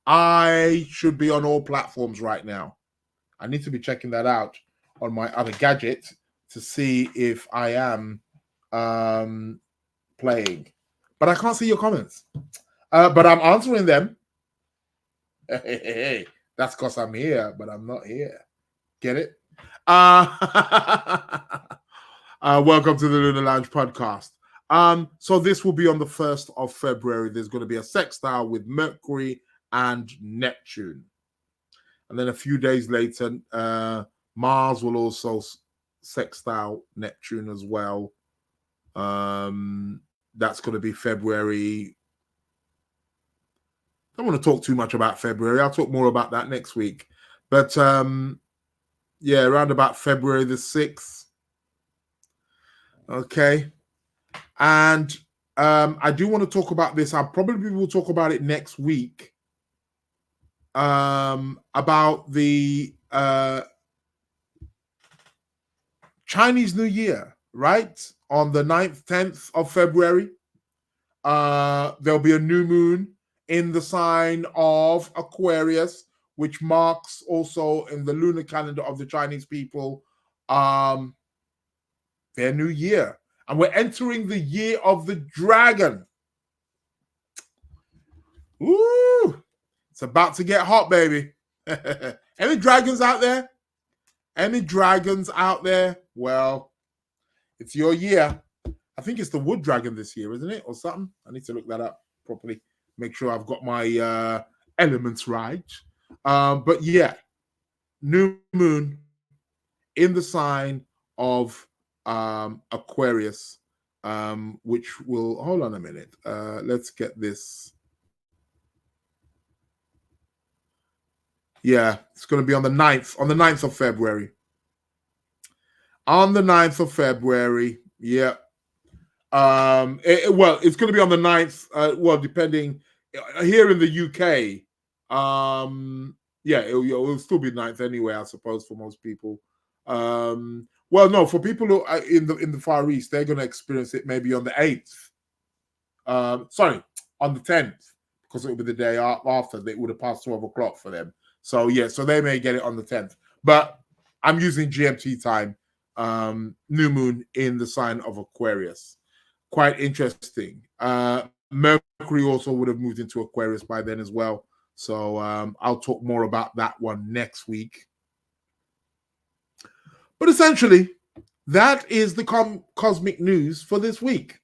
I should be on all platforms right now. I need to be checking that out on my other gadget to see if I am playing. But I can't see your comments. But I'm answering them. Hey, that's because I'm here, but I'm not here. Get it? Welcome to the Lunar Lounge Podcast. So this will be on the 1st of February. There's going to be a sextile with Mercury and Neptune. And then a few days later, Mars will also sextile Neptune as well. That's going to be February. I don't want to talk too much about February. I'll talk more about that next week. But yeah, around about February the 6th. Okay. And I do want to talk about this. I probably will talk about it next week. About the Chinese New Year, right? On the 9th, 10th of February, there'll be a new moon in the sign of Aquarius, which marks also in the lunar calendar of the Chinese people their new year. And we're entering the year of the dragon. Woo! It's about to get hot, baby. Any dragons out there? Any dragons out there? Well, it's your year. I think it's the wood dragon this year, isn't it? Or something. I need to look that up properly. Make sure I've got my elements right. But yeah, new moon in the sign of Aquarius, which will, hold on a minute. Let's get this. Yeah, it's going to be on the 9th of February. On the 9th of February, yeah. It's going to be on the 9th, depending, here in the UK, yeah, it'll still be 9th anyway, I suppose, for most people. No, for people who are in the Far East, they're going to experience it maybe on the 8th. On the 10th, because it will be the day after. It would have passed 12 o'clock for them. So, yeah, so they may get it on the 10th. But I'm using GMT time new moon in the sign of Aquarius. Quite interesting. Mercury also would have moved into Aquarius by then as well. So I'll talk more about that one next week. But essentially, that is the cosmic news for this week.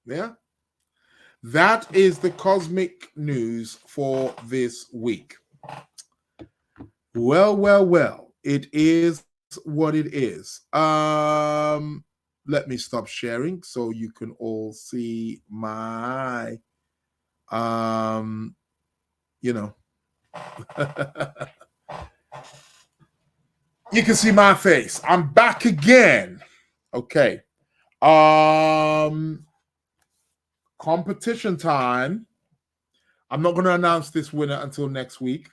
Yeah. That is the cosmic news for this week. Well. It is what it is. Let me stop sharing so you can all see my, you can see my face. I'm back again. Okay. Competition time. I'm not going to announce this winner until next week.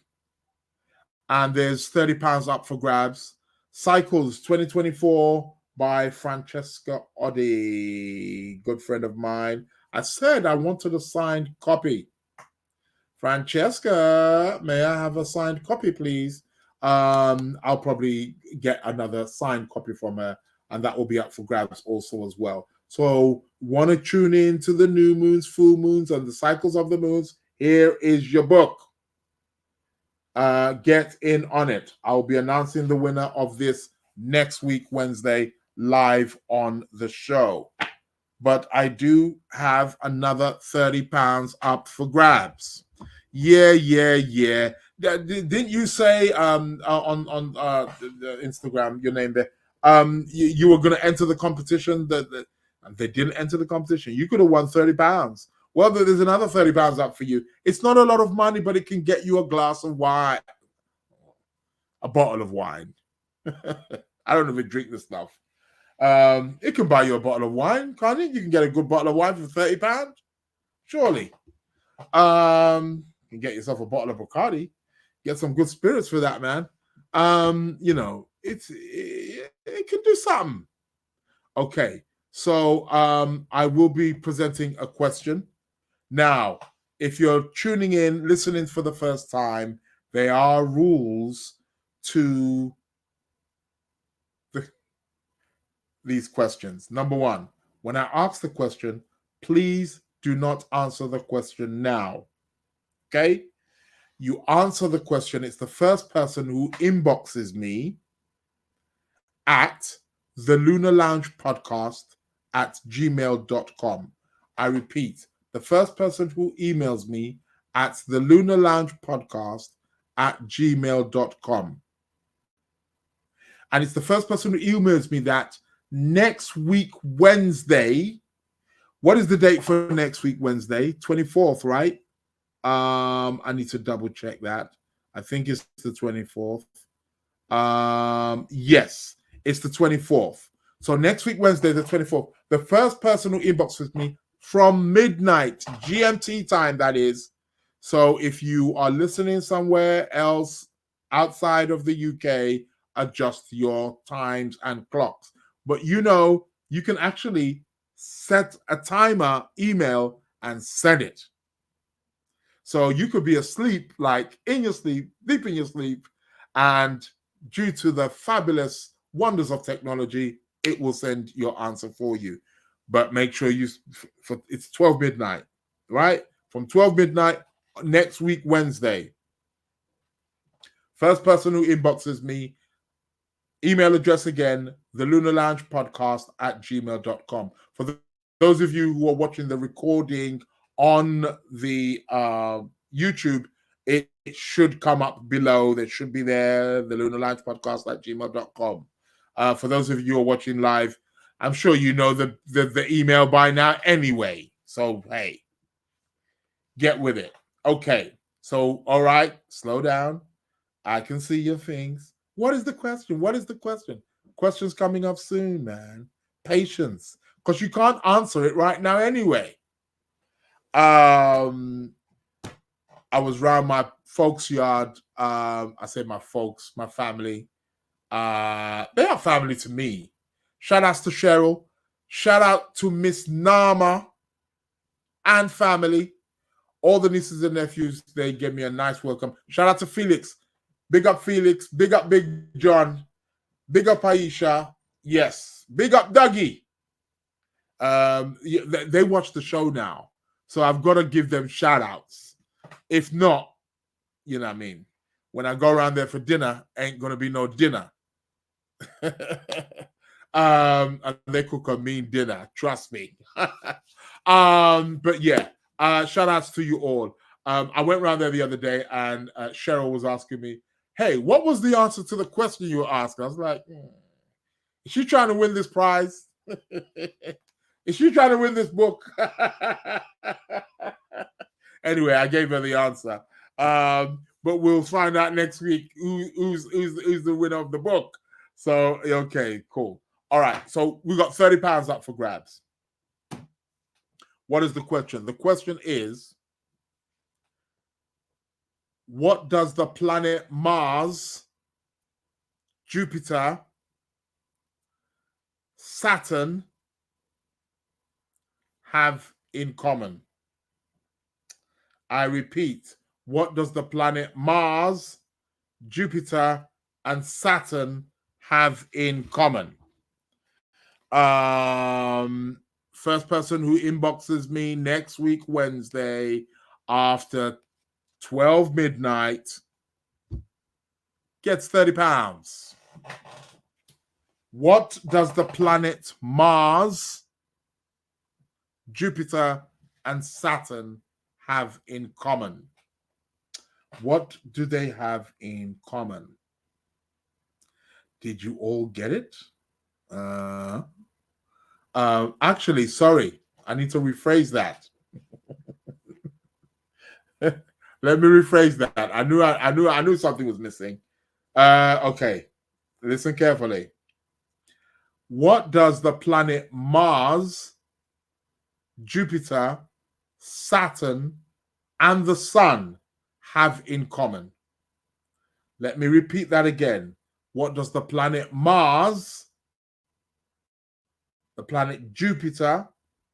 And there's £30 up for grabs. Cycles 2024 by Francesca Oddi, good friend of mine. I said I wanted a signed copy. Francesca, may I have a signed copy, please? I'll probably get another signed copy from her, and that will be up for grabs also as well. So, want to tune in to the new moons, full moons, and the cycles of the moons? Here is your book. Get in on it. I'll be announcing the winner of this next week, Wednesday, live on the show. But I do have another £30 up for grabs. Yeah. Didn't you say on the Instagram, your name there, you were going to enter the competition? They didn't enter the competition. You could have won £30. Well, there's another £30 up for you. It's not a lot of money, but it can get you a glass of wine, a bottle of wine. I don't even drink this stuff. It can buy you a bottle of wine, can't it? You can get a good bottle of wine for £30, surely. You can get yourself a bottle of Bacardi, get some good spirits for that, man. It can do something. Okay, so I will be presenting a question. Now, if you're tuning in, listening for the first time, there are rules to these questions. Number one, when I ask the question, please do not answer the question now. Okay? You answer the question. It's the first person who inboxes me at the Lunar Lounge Podcast at gmail.com. I repeat, the first person who emails me at the Lunar Lounge Podcast at gmail.com. And it's the first person who emails me that next week, Wednesday. What is the date for next week, Wednesday? 24th, right? I need to double check that. I think it's the 24th. Yes, it's the 24th. So next week, Wednesday, the 24th. The first person who inboxes me from midnight, GMT time, that is. So if you are listening somewhere else outside of the UK, adjust your times and clocks. But you can actually set a timer, email, and send it. So you could be asleep, like in your sleep, deep in your sleep, and due to the fabulous wonders of technology, it will send your answer for you. But make sure it's 12 midnight, right? From 12 midnight next week, Wednesday. First person who inboxes me, email address again, the Lunar Lounge Podcast at gmail.com. For those of you who are watching the recording on the YouTube, it should come up below. There should be there, the Lunar Lounge Podcast at gmail.com. For those of you who are watching live, I'm sure you know the email by now anyway. So, hey, get with it. Okay. So, all right, slow down. I can see your things. What is the question? Question's coming up soon, man. Patience. Because you can't answer it right now anyway. I was around my folks' yard. I say my folks, my family. They are family to me. Shout outs to Cheryl. Shout out to Miss Nama and family. All the nieces and nephews, they gave me a nice welcome. Shout out to Felix. Big up Felix. Big up Big John. Big up Aisha. Yes. Big up Dougie. They watch the show now. So I've got to give them shout outs. If not, you know what I mean? When I go around there for dinner, ain't going to be no dinner. And they cook a mean dinner. Trust me. But yeah, shout outs to you all. I went around there the other day and Cheryl was asking me, hey, what was the answer to the question you were asking? I was like, is she trying to win this prize? Is she trying to win this book? Anyway, I gave her the answer. But we'll find out next week who's the winner of the book. So, okay, cool. All right, so we got £30 up for grabs. What is the question? The question is, what does the planet Mars, Jupiter, Saturn have in common? I repeat, what does the planet Mars, Jupiter, and Saturn have in common? First person who inboxes me next week, Wednesday, after 12 midnight, gets £30. What does the planet Mars, Jupiter, and Saturn have in common? What do they have in common? Did you all get it? Actually, sorry, I need to rephrase that. Let me rephrase that. I knew something was missing. Okay, listen carefully. What does the planet Mars, Jupiter, Saturn, and the Sun have in common? Let me repeat that again. What does the planet Mars, the planet Jupiter,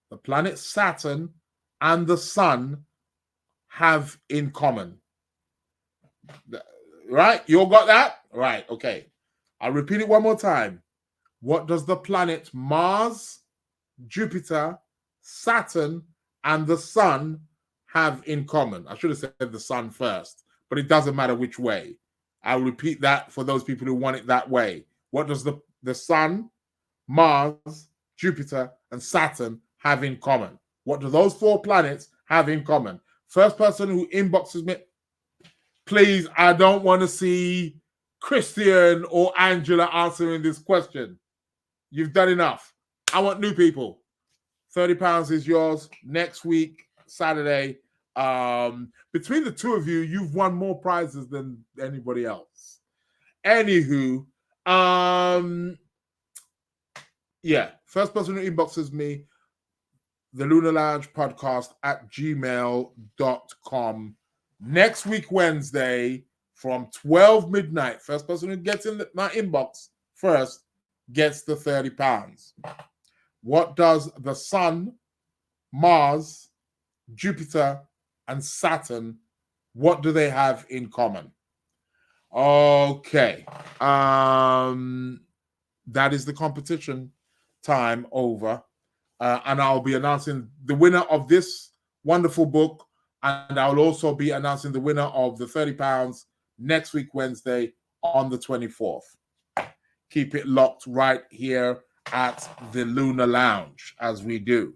the planet Saturn, and the Sun have in common? Right? You all got that? Right, okay. I'll repeat it one more time. What does the planet Mars, Jupiter, Saturn, and the Sun have in common? I should have said the Sun first, but it doesn't matter which way. I'll repeat that for those people who want it that way. What does the Sun, Mars, Jupiter, and Saturn have in common? What do those four planets have in common? First person who inboxes me, please, I don't want to see Christian or Angela answering this question. You've done enough. I want new people. £30 is yours next week, Saturday. Between the two of you, you've won more prizes than anybody else. Anywho, yeah, first person who inboxes me, the Lunar Lounge Podcast at gmail.com. Next week, Wednesday, from 12 midnight, first person who gets in my inbox first gets the £30. What does the Sun, Mars, Jupiter, and Saturn, what do they have in common? Okay. That is the competition time over. And I'll be announcing the winner of this wonderful book. And I'll also be announcing the winner of the £30 next week, Wednesday, on the 24th. Keep it locked right here at the Lunar Lounge, as we do.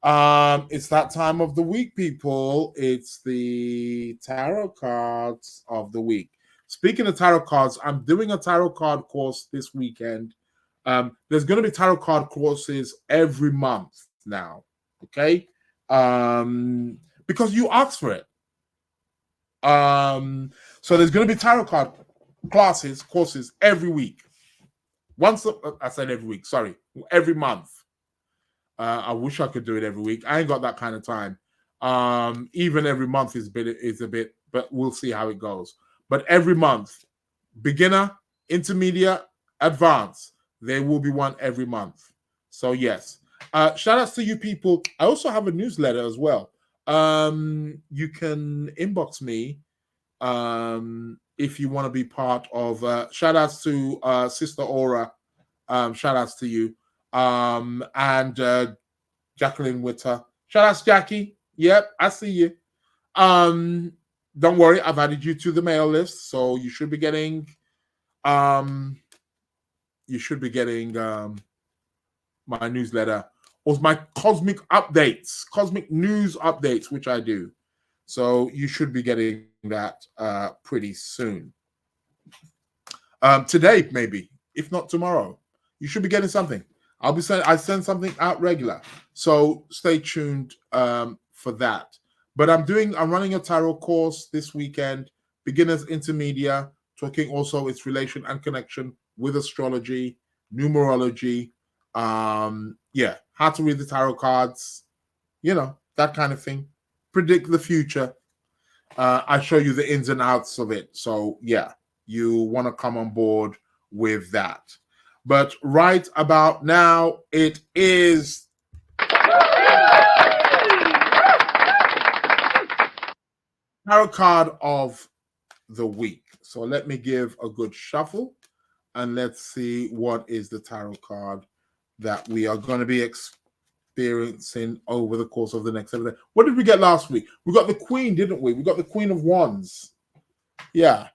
It's that time of the week, people. It's the tarot cards of the week. Speaking of tarot cards, I'm doing a tarot card course this weekend. There's going to be tarot card courses every month now, okay? Because you asked for it. So there's going to be tarot card courses every week. I said every week, sorry, every month. I wish I could do it every week. I ain't got that kind of time. Even every month is a bit, but we'll see how it goes. But every month, beginner, intermediate, advanced, there will be one every month. So yes, shout outs to you people. I also have a newsletter as well. You can inbox me if you want to be part of. Shout outs to Sister Aura. Shout outs to you. And Jacqueline Witter. Shout outs, Jackie. Yep, I see you. Don't worry, I've added you to the mail list, so you should be getting my newsletter or my cosmic news updates, which I do. So you should be getting that pretty soon. Today, maybe, if not tomorrow. You should be getting something. I send something out regular. So stay tuned for that. But I'm running a tarot course this weekend, beginners, intermediate, talking also its relation and connection with astrology, numerology, how to read the tarot cards, that kind of thing. Predict the future. I show you the ins and outs of it. So yeah, you want to come on board with that. But right about now, it is tarot card of the week. So let me give a good shuffle and let's see what is the tarot card that we are going to be experiencing over the course of the next 7 days. What did we get last week? We got the Queen, didn't we? We got the Queen of Wands. Yeah,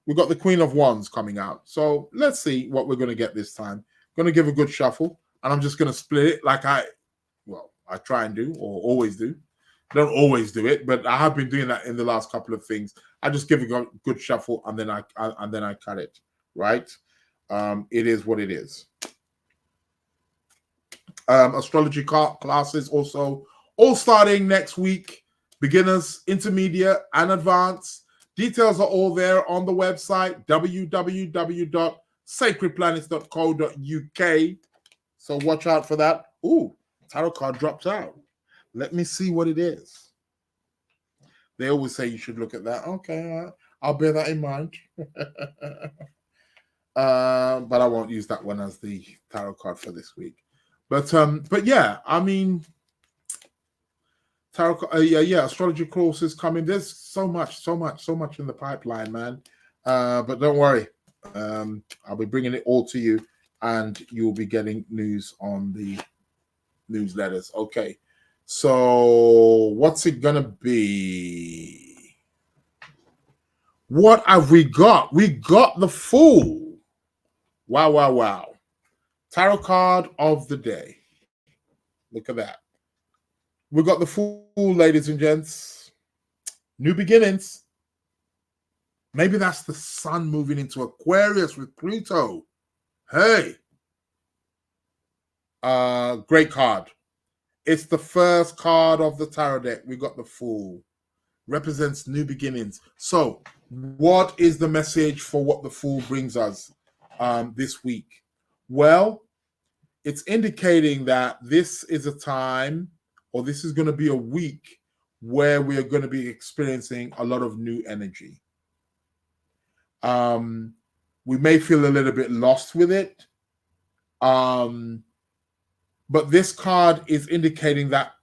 we got the Queen of Wands coming out. So let's see what we're going to get this time. Going to give a good shuffle, and I'm just going to split it like I try and do, or always do. I don't always do it, but I have been doing that in the last couple of things. I just give a good shuffle, and then I cut it. Right? It is what it is. Astrology classes also all starting next week. Beginners, intermediate, and advanced. Details are all there on the website www.sacredplanets.co.uk. So watch out for that. Ooh, tarot card dropped out. Let me see what it is. They always say you should look at that. Okay, I'll bear that in mind. But I won't use that one as the tarot card for this week. But yeah, I mean, tarot, astrology courses coming. There's so much in the pipeline, man. But don't worry, I'll be bringing it all to you, and you'll be getting news on the newsletters. Okay, so what's it gonna be? What have we got? We got the Fool. Wow. Tarot card of the day. Look at that. We got the Fool, ladies and gents. New beginnings. Maybe that's the sun moving into Aquarius with Pluto. Hey. Great card. It's the first card of the tarot deck. We got the Fool. Represents new beginnings. So, what is the message for what the Fool brings us this week? Well, it's indicating that this is a time, or this is going to be a week where we are going to be experiencing a lot of new energy. We may feel a little bit lost with it. But this card is indicating that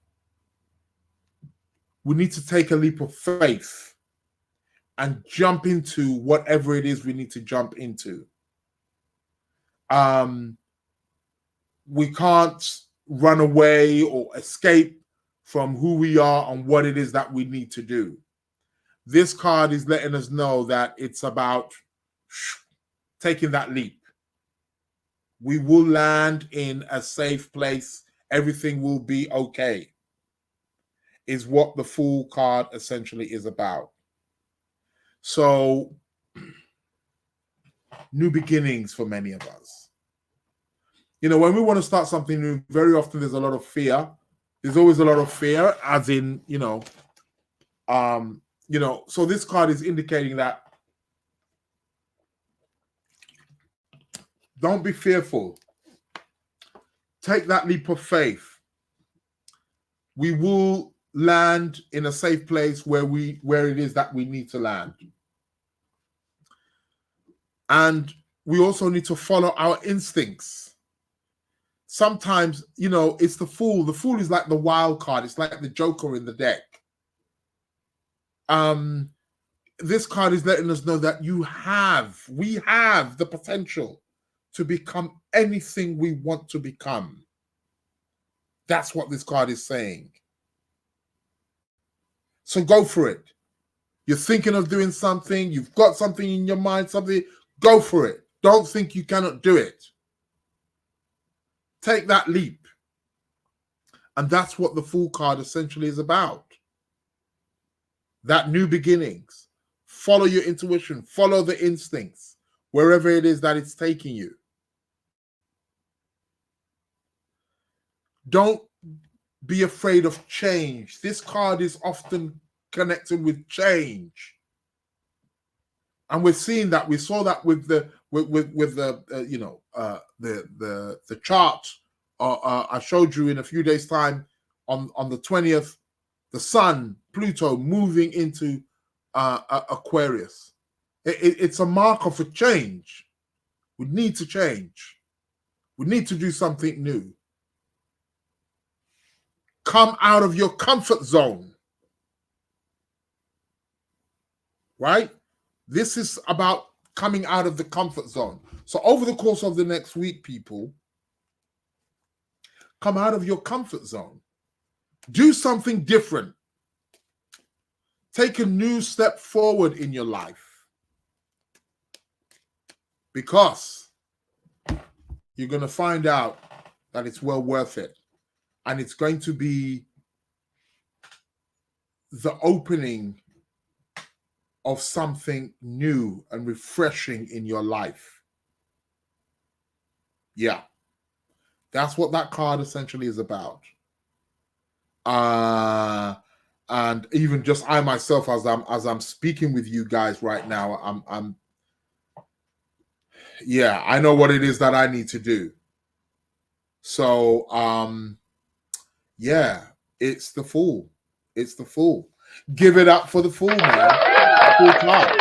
we need to take a leap of faith and jump into whatever it is we need to jump into. We can't run away or escape from who we are and what it is that we need to do. This card is letting us know that it's about taking that leap. We will land in a safe place. Everything will be okay, is what the Fool card essentially is about. So, new beginnings for many of us. When we want to start something new, very often there's a lot of fear. There's always a lot of fear, as in, so this card is indicating that don't be fearful. Take that leap of faith. We will land in a safe place where it is that we need to land. And we also need to follow our instincts. Sometimes, it's the Fool. The Fool is like the wild card. It's like the Joker in the deck. this card is letting us know that we have the potential to become anything we want to become. That's what this card is saying. So go for it. You're thinking of doing something, you've got something in your mind, go for it. Don't think you cannot do it. Take that leap. And that's what the Fool card essentially is about. That new beginnings. Follow your intuition, follow the instincts, wherever it is that it's taking you. Don't be afraid of change. This card is often connected with change, and we're seeing that. We saw that with the the chart I showed you in a few days' time on the 20th. The Sun, Pluto moving into Aquarius. It's a marker for change. We need to change. We need to do something new. Come out of your comfort zone. Right? This is about coming out of the comfort zone. So over the course of the next week, people, come out of your comfort zone. Do something different. Take a new step forward in your life. Because you're going to find out that it's well worth it. And it's going to be the opening of something new and refreshing in your life. Yeah. That's what that card essentially is about. And even just I myself, as I'm speaking with you guys right now, I'm I know what it is that I need to do. So it's the Fool. It's the Fool. Give it up for the Fool, man. Fool card.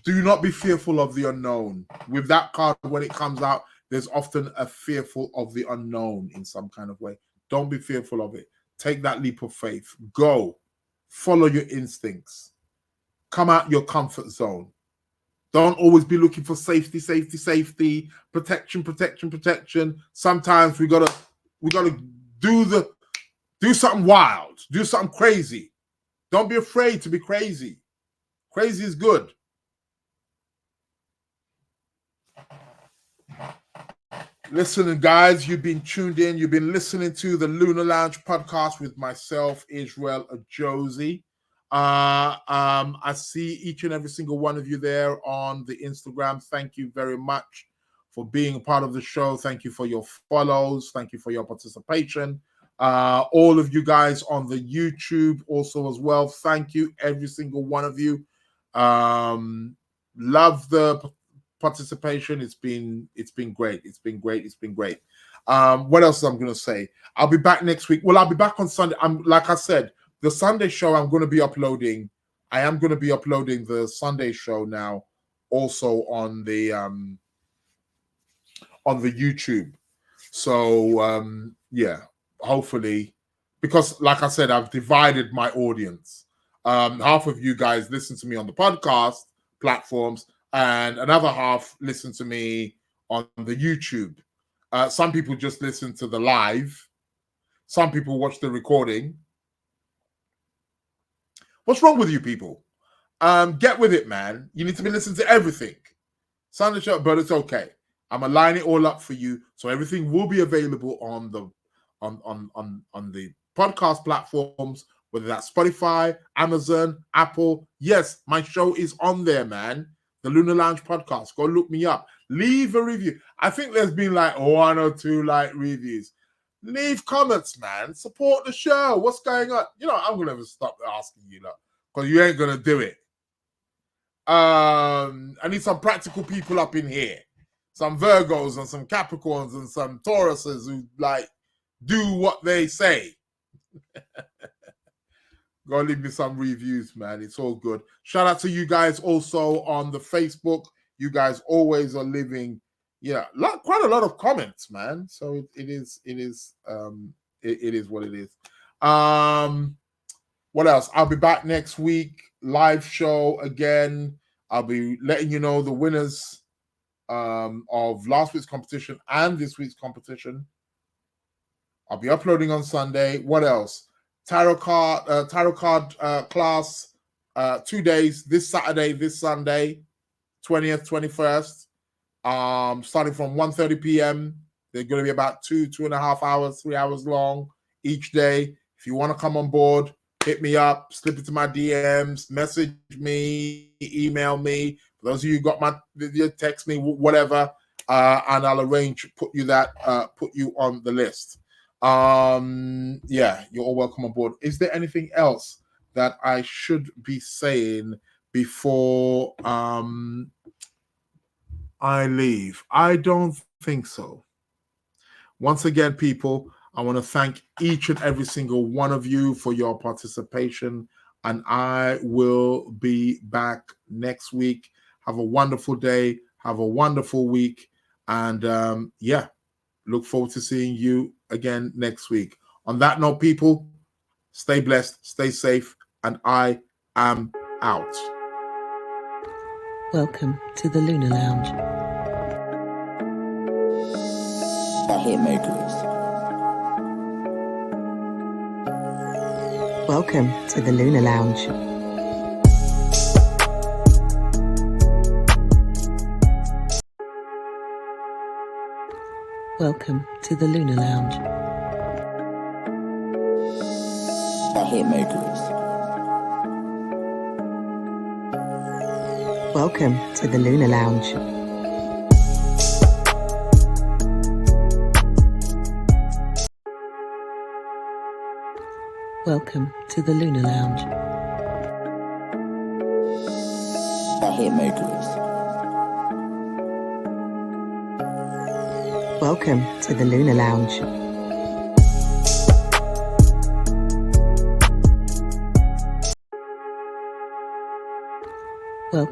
Do not be fearful of the unknown. With that card, when it comes out, there's often a fearful of the unknown in some kind of way. Don't be fearful of it. Take that leap of faith. Go. Follow your instincts. Come out your comfort zone. Don't always be looking for safety, protection. Sometimes we gotta do something wild, do something crazy. Don't be afraid to be crazy. Crazy is good. Listen, guys, you've been tuned in. You've been listening to the Lunar Lounge podcast with myself, Israel Josie. I see each and every single one of you there on the Instagram. Thank you very much for being a part of the show. Thank you for your follows. Thank you for your participation. All of you guys on the YouTube also as well. Thank you, every single one of you. Love the participation. It's been great. It's been great. What else I'm going to say? I'll be back next week. Well, I'll be back on Sunday. Like I said, the Sunday show I'm going to be uploading. I am going to be uploading the Sunday show now, also on the YouTube. So hopefully, because like I said, I've divided my audience. Half of you guys listen to me on the podcast platforms, and another half listen to me on the YouTube. Some people just listen to the live. Some people watch the recording. What's wrong with you people? Get with it, man. You need to be listening to everything. Sunday show, but it's okay. I'm gonna line it all up for you, so everything will be available on the podcast platforms, whether that's Spotify, Amazon, Apple. Yes, my show is on there, man. The Lunar Lounge Podcast. Go look me up. Leave a review. I think there's been like 1 or 2 reviews. Leave comments, man. Support the show. What's going on? I'm gonna stop asking you because you ain't gonna do it. I need some practical people up in here. Some Virgos and some Capricorns and some Tauruses who do what they say. Go leave me some reviews, man. It's all good. Shout out to you guys also on the Facebook. You guys always are living, quite a lot of comments, man. So it is what it is. What else? I'll be back next week, live show again. I'll be letting you know the winners of last week's competition and this week's competition. I'll be uploading on Sunday. What else? Tarot card class, 2 days, this Saturday, this Sunday, 20th, 21st. Starting from 1:30 p.m. They're going to be about 2.5 hours, 3 hours long each day. If you want to come on board, hit me up, slip into my DMs, message me, email me. For those of you who got my text me, whatever, and I'll arrange put you on the list. Yeah, you're all welcome on board. Is there anything else that I should be saying before I leave? I don't think so. Once again, people, I want to thank each and every single one of you for your participation, and I will be back next week. Have a wonderful day. Have a wonderful week. And yeah, look forward to seeing you again next week. On that note, people, stay blessed, stay safe, and I am out. Welcome to the Lunar Lounge. The Hitmakers. Welcome to the Lunar Lounge. Welcome to the Lunar Lounge. The Hitmakers. Welcome to the Lunar Lounge. Welcome to the Lunar Lounge. The Hitmakers. Welcome to the Lunar Lounge.